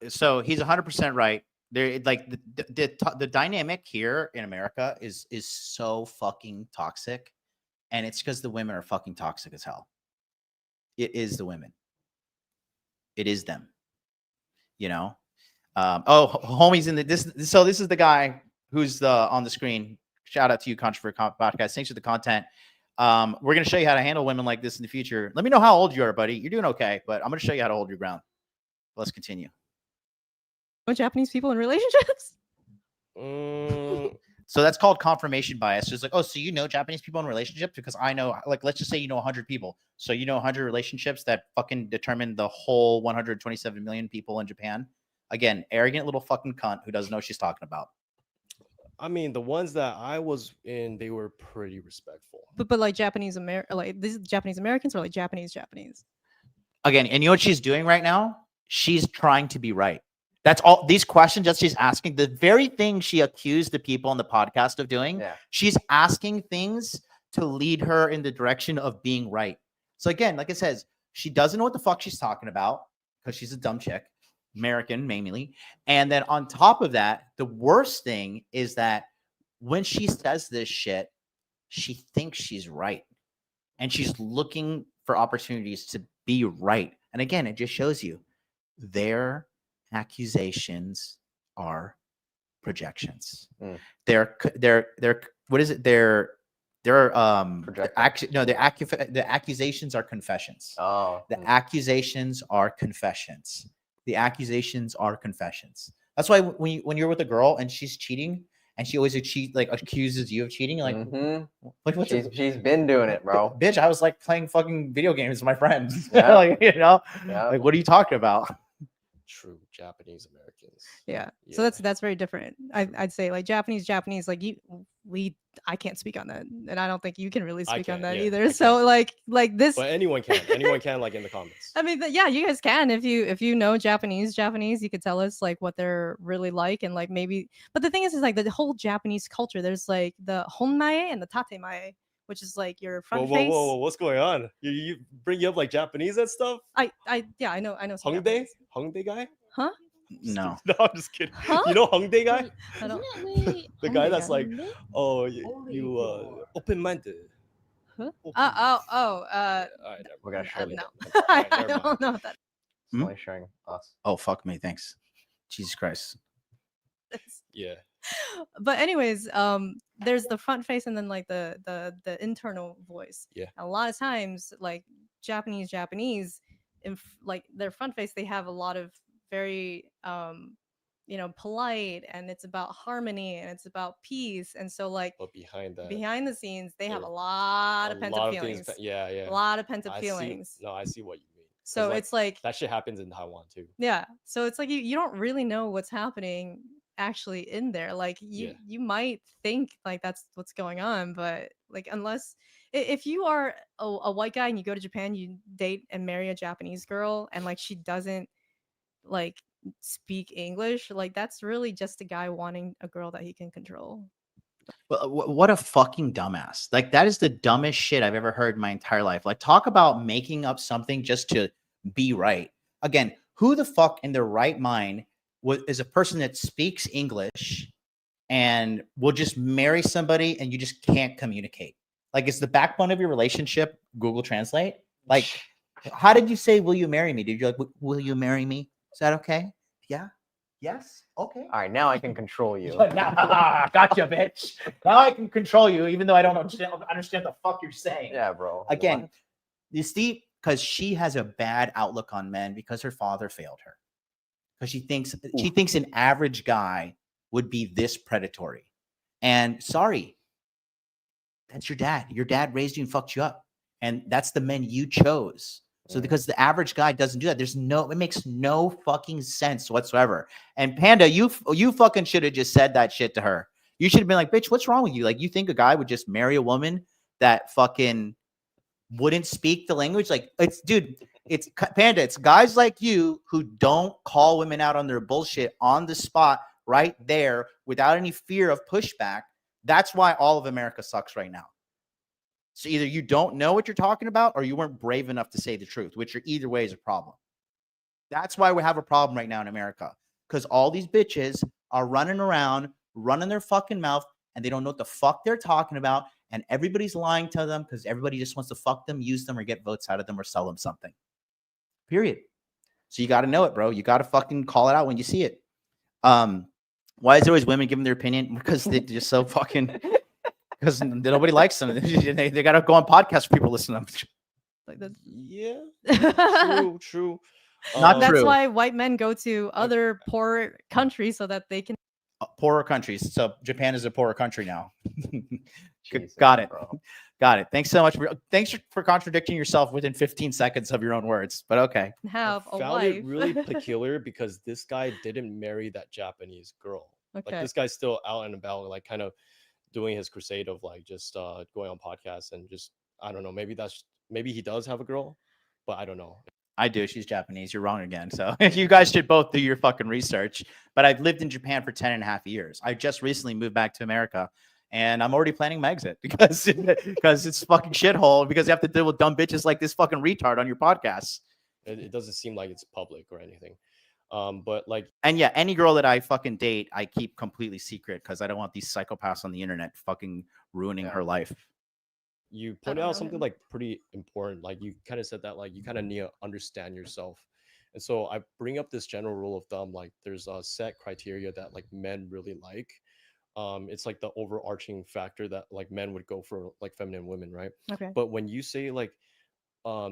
So he's 100% right. There, like the dynamic here in America is so fucking toxic, and it's because the women are fucking toxic as hell. It is the women. It is them. You know. Homie's in this. So this is the guy who's on the screen. Shout out to you, Controversy Podcast. Thanks for the content. We're gonna show you how to handle women like this in the future. Let me know how old you are, buddy. You're doing okay, but I'm gonna show you how to hold your ground. Let's continue. Japanese people in relationships? So that's called confirmation bias. Just like, oh, so you know Japanese people in relationships because I know, like, let's just say you know 100 people. So you know 100 relationships that fucking determine the whole 127 million people in Japan. Again, arrogant little fucking cunt who doesn't know what she's talking about. I mean, the ones that I was in, they were pretty respectful. But like Japanese like this is Japanese Americans or like Japanese. Again, and you know what she's doing right now? She's trying to be right. That's all these questions that she's asking. The very thing she accused the people on the podcast of doing, she's asking things to lead her in the direction of being right. So again, like it says, she doesn't know what the fuck she's talking about because she's a dumb chick, American mainly. And then on top of that, the worst thing is that when she says this shit, she thinks she's right. And she's looking for opportunities to be right. And again, it just shows you their accusations are projections. They're what is it? The accusations are confessions. The accusations are confessions. The accusations are confessions. That's why when you're with a girl and she's cheating and she always accuses you of cheating, you're like, she's been doing it, bro. Bitch, I was like playing fucking video games with my friends. Like, you know, like what are you talking about? True Japanese Americans. Yeah. So that's very different. I'd say like Japanese, like I can't speak on that, and I don't think you can really speak on that either. So like this. But anyone can like in the comments. I mean, you guys can if you know Japanese, you could tell us like what they're really like and like maybe. But the thing is like the whole Japanese culture. There's like the honmae and the tatemae, which is like your front face. Whoa, what's going on? You bring up like Japanese and stuff? I know. Hongdae guy? Huh? No. No, I'm just kidding. Huh? You know Hongdae guy? I don't. The guy that's like, oh, you open-minded. Huh? We're gonna show you. No. I don't know that. It's only showing us. Oh, fuck me. Thanks. Jesus Christ. Yeah. But anyways, there's the front face and then like the internal voice. Yeah. A lot of times, like Japanese, in like their front face, they have a lot of very polite, and it's about harmony and it's about peace. And so like but behind the scenes, they have a lot of pent-up feelings. Yeah. A lot of pent-up feelings. I see what you mean. So it's like that shit happens in Taiwan too. Yeah. So it's like you don't really know what's happening actually in there. Like you might think like that's what's going on, but like unless if you are a white guy and you go to Japan, you date and marry a Japanese girl and like she doesn't like speak English, like that's really just a guy wanting a girl that he can control. What a fucking dumbass. Like, that is the dumbest shit I've ever heard in my entire life. Like, talk about making up something just to be right. Again, who the fuck in their right mind is a person that speaks English and will just marry somebody and you just can't communicate? Like, it's the backbone of your relationship, Google Translate. Like, how did you say, will you marry me? Did you like, will you marry me? Is that okay? Yeah. Yes. Okay. All right, now I can control you. Gotcha, bitch. Now I can control you, even though I don't understand the fuck you're saying. Yeah, bro. Again, What? you see, because she has a bad outlook on men because her father failed her. Because she thinks an average guy would be this predatory. And sorry, that's your dad. Your dad raised you and fucked you up. And that's the men you chose. So because the average guy doesn't do that, it makes no fucking sense whatsoever. And Panda, you fucking should have just said that shit to her. You should have been like, bitch, what's wrong with you? Like, you think a guy would just marry a woman that fucking wouldn't speak the language? Like, it's Panda, it's guys like you who don't call women out on their bullshit on the spot right there without any fear of pushback. That's why all of America sucks right now. So either you don't know what you're talking about or you weren't brave enough to say the truth, which either way is a problem. That's why we have a problem right now in America, because all these bitches are running around, running their fucking mouth, and they don't know what the fuck they're talking about. And everybody's lying to them because everybody just wants to fuck them, use them, or get votes out of them or sell them something. Period. So you got to know it, bro. You got to fucking call it out when you see it. Why is there always women giving their opinion? Because they're just so fucking... Because nobody likes them. They got to go on podcasts for people to listen to them. Like that. Yeah. True. That's why white men go to other poor countries so that they can. Poorer countries. So Japan is a poorer country now. Jesus, got it. bro. Got it. Thanks so much. Thanks for contradicting yourself within 15 seconds of your own words. But okay. Have a Found wife. it really peculiar because this guy didn't marry that Japanese girl. Okay. Like, this guy's still out and about, like, kind of doing his crusade of like just going on podcasts and just, I don't know, maybe he does have a girl, but I don't know. I do. She's Japanese. You're wrong again. So you guys should both do your fucking research. But I've lived in Japan for 10.5 years. I just recently moved back to America and I'm already planning my exit because it's fucking shithole, because you have to deal with dumb bitches like this fucking retard on your podcast. It doesn't seem like it's public or anything. But like, and yeah, any girl that I fucking date, I keep completely secret because I don't want these psychopaths on the internet fucking ruining her life. You pointed out something like pretty important. Like, you kind of said that, like, you kind of need to understand yourself. And so I bring up this general rule of thumb, like, there's a set criteria that like men really like. It's like the overarching factor that like men would go for, like feminine women, right? Okay. But when you say like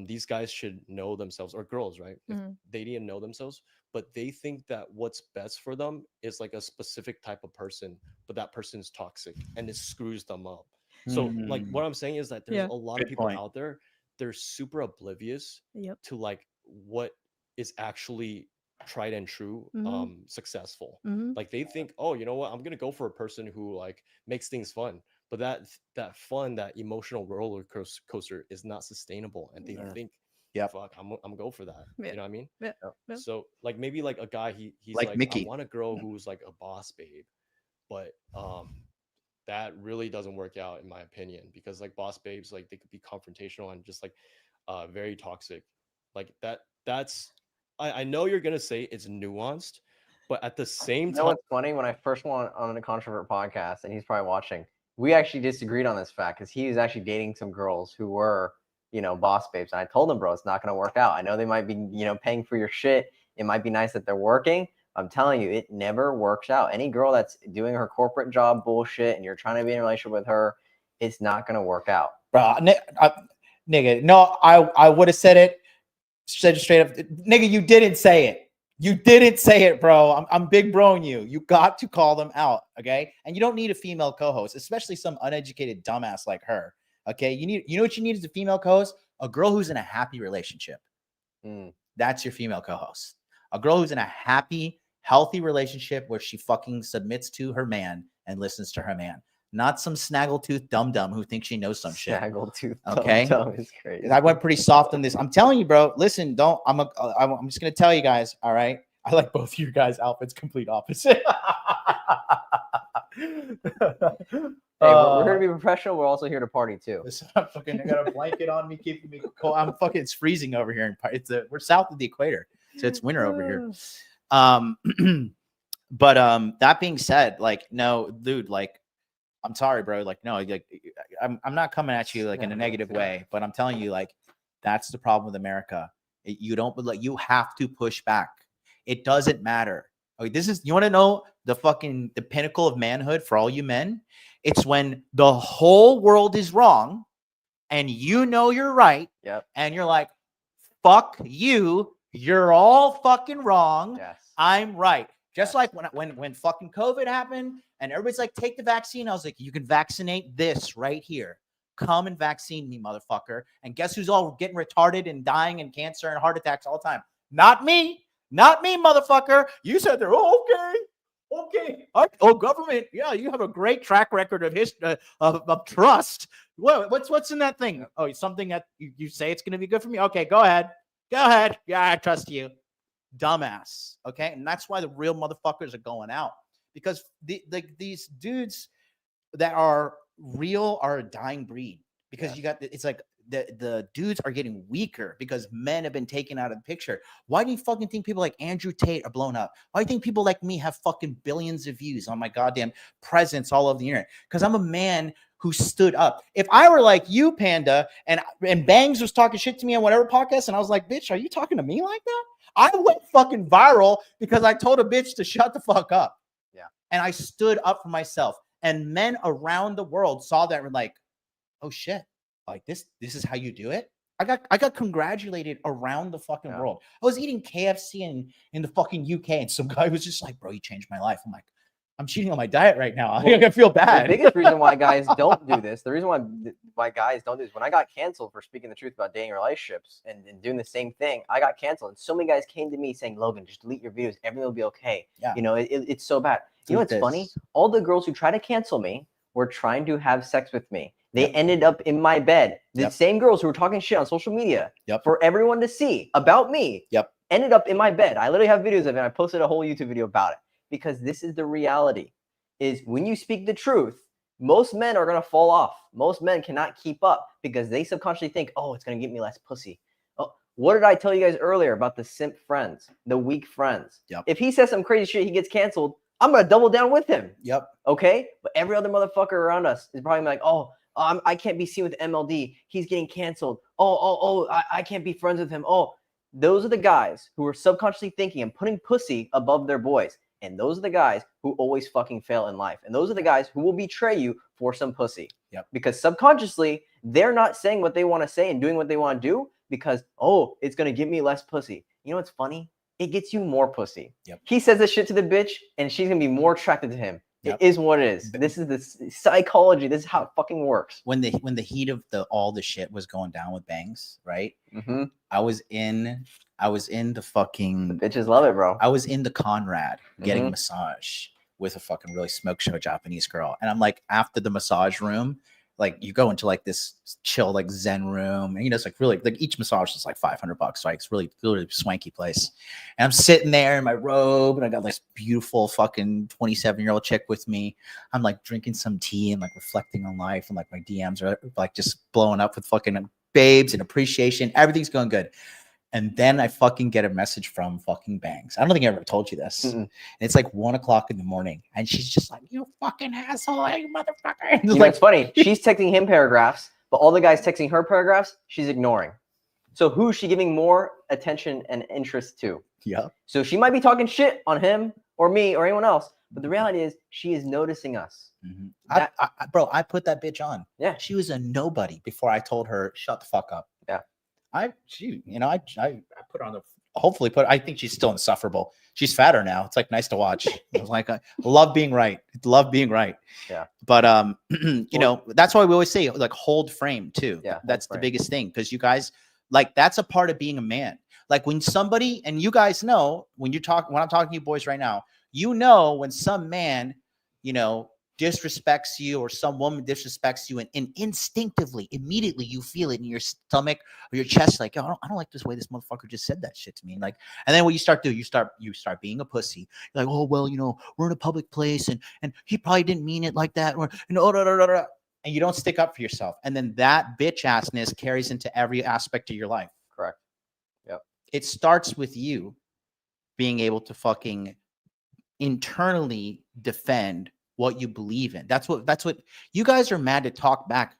these guys should know themselves, or girls, right? If they didn't know themselves, but they think that what's best for them is like a specific type of person, but that person's toxic and it screws them up. So like, what I'm saying is that there's a lot of people out there, they're super oblivious to like what is actually tried and true, successful. Like, they think, oh, you know what, I'm gonna go for a person who like makes things fun, but that fun, that emotional roller coaster is not sustainable, and they think, fuck, I'm gonna go for that. You know what I mean? So like, maybe like a guy, he's like Mickey. I want a girl who's like a boss babe, but that really doesn't work out in my opinion, because like boss babes, like, they could be confrontational and just like very toxic. Like that's I know you're gonna say it's nuanced, but at the same time, You know what's funny? When I first went on a Controvert podcast, and he's probably watching, we actually disagreed on this fact because he was actually dating some girls who were, you know, boss babes. And I told him, bro, it's not going to work out. I know they might be, you know, paying for your shit. It might be nice that they're working. I'm telling you, it never works out. Any girl that's doing her corporate job bullshit and you're trying to be in a relationship with her, it's not going to work out. Bro, nigga, no, I would have said it straight up. Nigga, you didn't say it. You didn't say it, bro. I'm big broing you. You got to call them out, okay? And you don't need a female co-host, especially some uneducated dumbass like her, okay? You know what you need as a female co-host? A girl who's in a happy relationship. That's your female co-host. A girl who's in a happy, healthy relationship where she fucking submits to her man and listens to her man. Not some snaggletooth dum-dum who thinks she knows some shit. Snaggletooth okay? dum-dum is crazy. I went pretty soft on this. I'm telling you, bro. Listen, I'm just gonna tell you guys. All right, I like both of you guys' outfits complete opposite. Hey, we're here to be professional. We're also here to party too. I got a blanket on me, keeping me cold. It's freezing over here. We're south of the equator, so it's winter over here. But that being said, like, no, dude, like, I'm sorry, bro. Like, no, like, I'm not coming at you like in a negative way, but I'm telling you, like, that's the problem with America. You don't, like, you have to push back. It doesn't matter. Okay, you want to know the pinnacle of manhood for all you men? It's when the whole world is wrong and you know you're right. Yep. And you're like, fuck you. You're all fucking wrong. Yes. I'm right. Just like when fucking COVID happened and everybody's like, take the vaccine. I was like, you can vaccinate this right here. Come and vaccine me, motherfucker. And guess who's all getting retarded and dying and cancer and heart attacks all the time? Not me. Not me, motherfucker. You said they're okay. Government. Yeah, you have a great track record of history of trust. What's in that thing? Oh, something that you say it's going to be good for me. Okay, go ahead. Yeah, I trust you. Dumbass. Okay, and that's why the real motherfuckers are going out, because these dudes that are real are a dying breed, because it's like the dudes are getting weaker because men have been taken out of the picture. Why do you fucking think people like Andrew Tate are blown up? Why do you think people like me have fucking billions of views on my goddamn presence all over the internet? Because I'm a man who stood up. If I were like you, Panda, and Bangs was talking shit to me on whatever podcast, and I was like, bitch, are you talking to me like that? I went fucking viral because I told a bitch to shut the fuck up. Yeah. And I stood up for myself. And men around the world saw that and were like, oh shit, like this is how you do it? I got congratulated around the fucking world. I was eating KFC in the fucking UK, and some guy was just like, bro, you changed my life. I'm like, I'm cheating on my diet right now. I feel bad. The biggest reason why guys don't do this, the reason why guys don't do this, when I got canceled for speaking the truth about dating relationships and doing the same thing, I got canceled. And so many guys came to me saying, Logan, just delete your videos. Everything will be okay. Yeah. You know, it's so bad. You know what's funny? All the girls who try to cancel me were trying to have sex with me. They ended up in my bed. The same girls who were talking shit on social media for everyone to see about me ended up in my bed. I literally have videos of it. I posted a whole YouTube video about it. Because this is the reality, is when you speak the truth, most men are going to fall off. Most men cannot keep up because they subconsciously think, oh, it's going to get me less pussy. Oh, what did I tell you guys earlier about the simp friends, the weak friends? If he says some crazy shit, he gets canceled, I'm going to double down with him. Okay? But every other motherfucker around us is probably like, oh, I can't be seen with MLD. He's getting canceled. I can't be friends with him. Oh, those are the guys who are subconsciously thinking and putting pussy above their boys. And those are the guys who always fucking fail in life. And those are the guys who will betray you for some pussy. Because subconsciously, they're not saying what they want to say and doing what they want to do because, oh, it's going to give me less pussy. You know what's funny? It gets you more pussy. He says this shit to the bitch and she's going to be more attracted to him. It is what it is. This is the psychology. This is how it fucking works. When the heat of all the shit was going down with Bangs, right? I was in the fucking... The bitches love it, bro. I was in the Conrad getting a massage with a fucking really smoke show Japanese girl. And I'm like, after the massage room, like you go into like this chill, like Zen room. And, you know, it's like really, like each massage is like $500. Like it's really, really swanky place. And I'm sitting there in my robe and I got this beautiful fucking 27-year-old chick with me. I'm like drinking some tea and like reflecting on life. And like my DMs are like just blowing up with fucking babes and appreciation. Everything's going good. And then I fucking get a message from fucking Bangs. I don't think I ever told you this. And it's like 1 o'clock in the morning. And she's just like, you fucking asshole, you motherfucker. You know, it's funny. She's texting him paragraphs, but all the guys texting her paragraphs, she's ignoring. So who's she giving more attention and interest to? So she might be talking shit on him or me or anyone else. But the reality is she is noticing us. Bro, I put that bitch on. Yeah. She was a nobody before I told her, shut the fuck up. Yeah. I put her on I think she's still insufferable. She's fatter now. It's like nice to watch. It's like I love being right. Love being right. Yeah. But you know, that's why we always say like hold frame too. Yeah. That's the biggest thing. Because you guys, like, that's a part of being a man. Like when somebody, and you guys know when I'm talking to you boys right now, you know when some man, you know, disrespects you or some woman disrespects you, and instinctively, immediately you feel it in your stomach or your chest, like, oh, I don't like this way this motherfucker just said that shit to me. Like, and then what you start doing, you start being a pussy. You're like, oh, well, we're in a public place and he probably didn't mean it like that. Or, and you don't stick up for yourself. And then that bitch assness carries into every aspect of your life. Correct. Yep. It starts with you being able to fucking internally defend what you believe in. That's what you guys are mad to talk back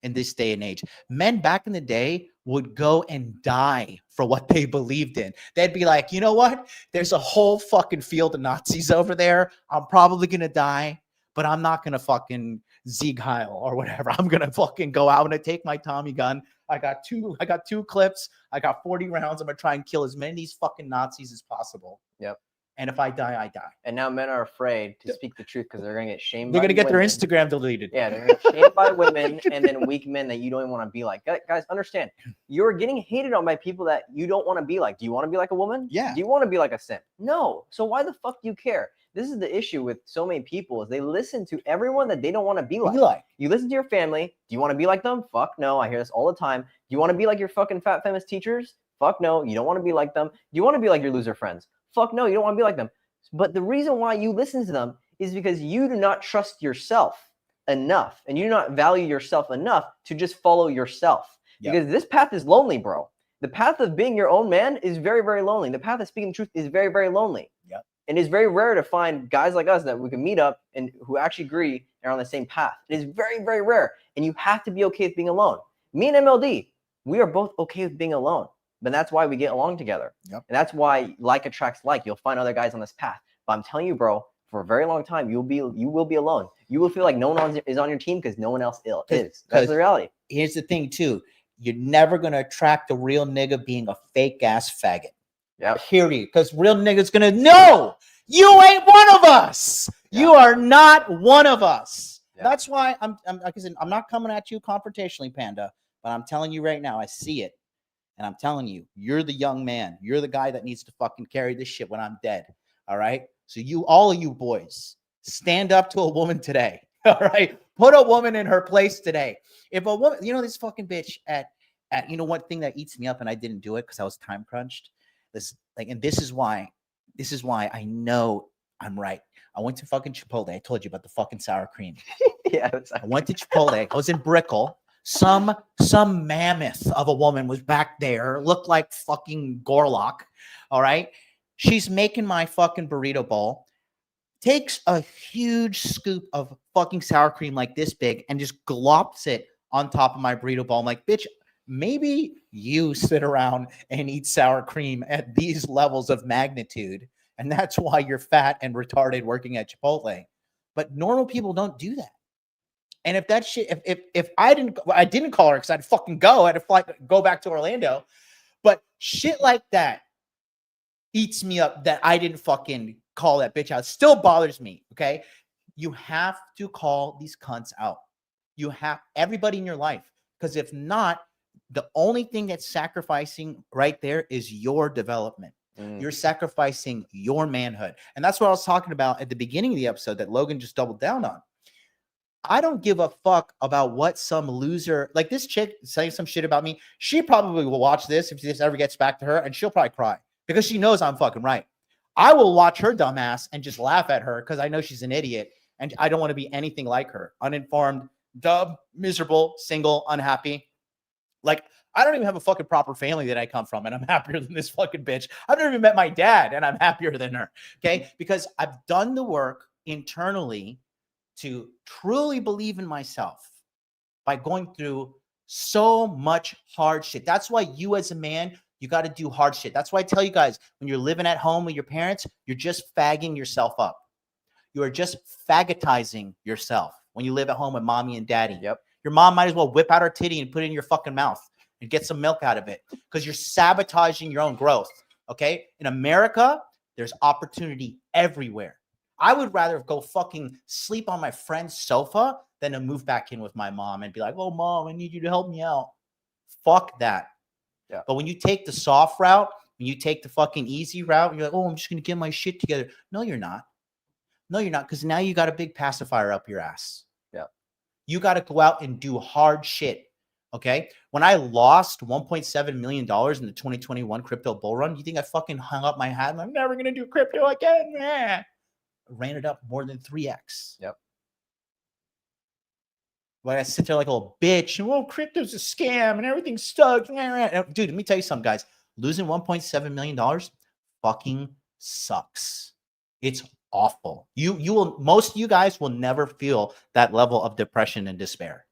in this day and age. Men back in the day would go and die for what they believed in. They'd be like, you know what? There's a whole fucking field of Nazis over there. I'm probably going to die, but I'm not going to fucking Sieg Heil or whatever. I'm going to fucking go out and take my Tommy gun. I got two clips. I got 40 rounds. I'm going to try and kill as many of these fucking Nazis as possible. Yep. And if I die, I die. And now men are afraid to speak the truth because they're going to get shamed. They're going to get women. their Instagram deleted. Yeah, they're going to get shamed by women and then weak men that you don't even want to be like. Guys, understand, you're getting hated on by people that you don't want to be like. Do you want to be like a woman? Yeah. Do you want to be like a simp? No. So why the fuck do you care? This is the issue with so many people is they listen to everyone that they don't want to be like. You listen to your family. Do you want to be like them? Fuck no. I hear this all the time. Do you want to be like your fucking fat feminist teachers? Fuck no. You don't want to be like them. Do you want to be like your loser friends? Fuck no. You don't want to be like them. But the reason why you listen to them is because you do not trust yourself enough and you do not value yourself enough to just follow yourself. Yep. Because this path is lonely, bro. The path of being your own man is very, very lonely. The path of speaking the truth is very, very lonely. Yep. And it's very rare to find guys like us that we can meet up and who actually agree and are on the same path. It is very, very rare. And you have to be okay with being alone. Me and MLD, we are both okay with being alone. But that's why we get along together. Yep. And that's why like attracts like. You'll find other guys on this path. But I'm telling you, bro, for a very long time, you will be alone. You will feel like no one is on your team because no one else is. That's the reality. Here's the thing, too. You're never going to attract a real nigga being a fake-ass faggot. Yeah. Period. Because real nigga's going to know you ain't one of us. Yeah. You are not one of us. Yeah. That's why I'm like I said, I'm not coming at you confrontationally, Panda, but I'm telling you right now, I see it. And I'm telling you, you're the young man. You're the guy that needs to fucking carry this shit when I'm dead. All right? So all of you boys, stand up to a woman today. All right? Put a woman in her place today. If a woman, this fucking bitch at one thing that eats me up, and I didn't do it because I was time crunched. This is why I know I'm right. I went to fucking Chipotle. I told you about the fucking sour cream. Yeah. I went to Chipotle. I was in Brickell. Some mammoth of a woman was back there, looked like fucking Gorlock. All right. She's making my fucking burrito bowl, takes a huge scoop of fucking sour cream like this big and just glops it on top of my burrito bowl. I'm like, bitch, maybe you sit around and eat sour cream at these levels of magnitude. And that's why you're fat and retarded working at Chipotle. But normal people don't do that. And if that shit, if I didn't call her because I'd fucking go, I had to go back to Orlando. But shit like that eats me up that I didn't fucking call that bitch out. It still bothers me. Okay. You have to call these cunts out. You have everybody in your life. Because if not, the only thing that's sacrificing right there is your development. You're sacrificing your manhood. And that's what I was talking about at the beginning of the episode that Logan just doubled down on. I don't give a fuck about what some loser, like this chick saying some shit about me. She probably will watch this if this ever gets back to her, and she'll probably cry because she knows I'm fucking right. I will watch her dumbass and just laugh at her because I know she's an idiot and I don't want to be anything like her. Uninformed, dumb, miserable, single, unhappy. Like, I don't even have a fucking proper family that I come from, and I'm happier than this fucking bitch. I've never even met my dad, and I'm happier than her. Okay? Because I've done the work internally to truly believe in myself by going through so much hard shit. That's why you as a man, you got to do hard shit. That's why I tell you guys, when you're living at home with your parents, you're just fagging yourself up. You are just faggotizing yourself when you live at home with mommy and daddy. Yep. Your mom might as well whip out her titty and put it in your fucking mouth and get some milk out of it because you're sabotaging your own growth. Okay? In America, there's opportunity everywhere. I would rather go fucking sleep on my friend's sofa than to move back in with my mom and be like, oh, mom, I need you to help me out. Fuck that. Yeah. But when you take the soft route, when you take the fucking easy route, you're like, oh, I'm just going to get my shit together. No, you're not. No, you're not, because now you got a big pacifier up your ass. Yeah. You got to go out and do hard shit. Okay. When I lost $1.7 million in the 2021 crypto bull run, you think I fucking hung up my hat and I'm never going to do crypto again? Nah. Ran it up more than 3x. Yep. Like I sit there like a little bitch and, well, crypto's a scam and everything's stuck. Dude, let me tell you something, guys. Losing $1.7 million fucking sucks. It's awful. Most of you guys will never feel that level of depression and despair.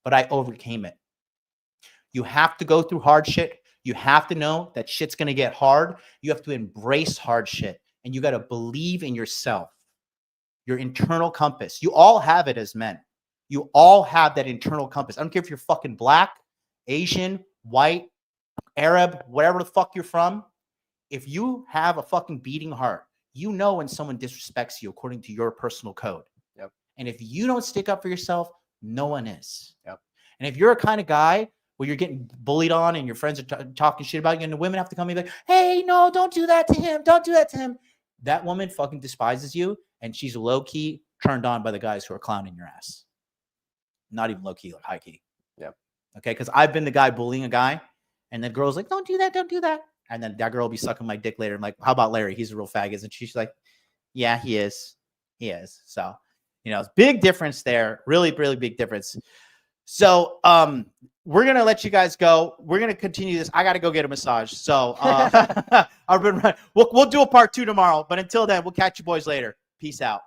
But I overcame it. You have to go through hard shit. You have to know that shit's going to get hard. You have to embrace hard shit. And you got to believe in yourself, your internal compass. You all have it as men. You all have that internal compass. I don't care if you're fucking black, Asian, white, Arab, whatever the fuck you're from. If you have a fucking beating heart, you know when someone disrespects you according to your personal code. Yep. And if you don't stick up for yourself, no one is. Yep. And if you're a kind of guy where you're getting bullied on and your friends are talking shit about you and the women have to come and be like, hey, no, don't do that to him. Don't do that to him. That woman fucking despises you and she's low-key turned on by the guys who are clowning your ass. Not even low-key, like high-key. Yep. Okay, because I've been the guy bullying a guy and the girl's like, don't do that, don't do that. And then that girl will be sucking my dick later. I'm like, how about Larry? He's a real faggot. And she's like, yeah, he is. He is. So, it's big difference there. Really, really big difference. So we're going to let you guys go. We're going to continue this. I got to go get a massage. So we'll do a part 2 tomorrow. But until then, we'll catch you boys later. Peace out.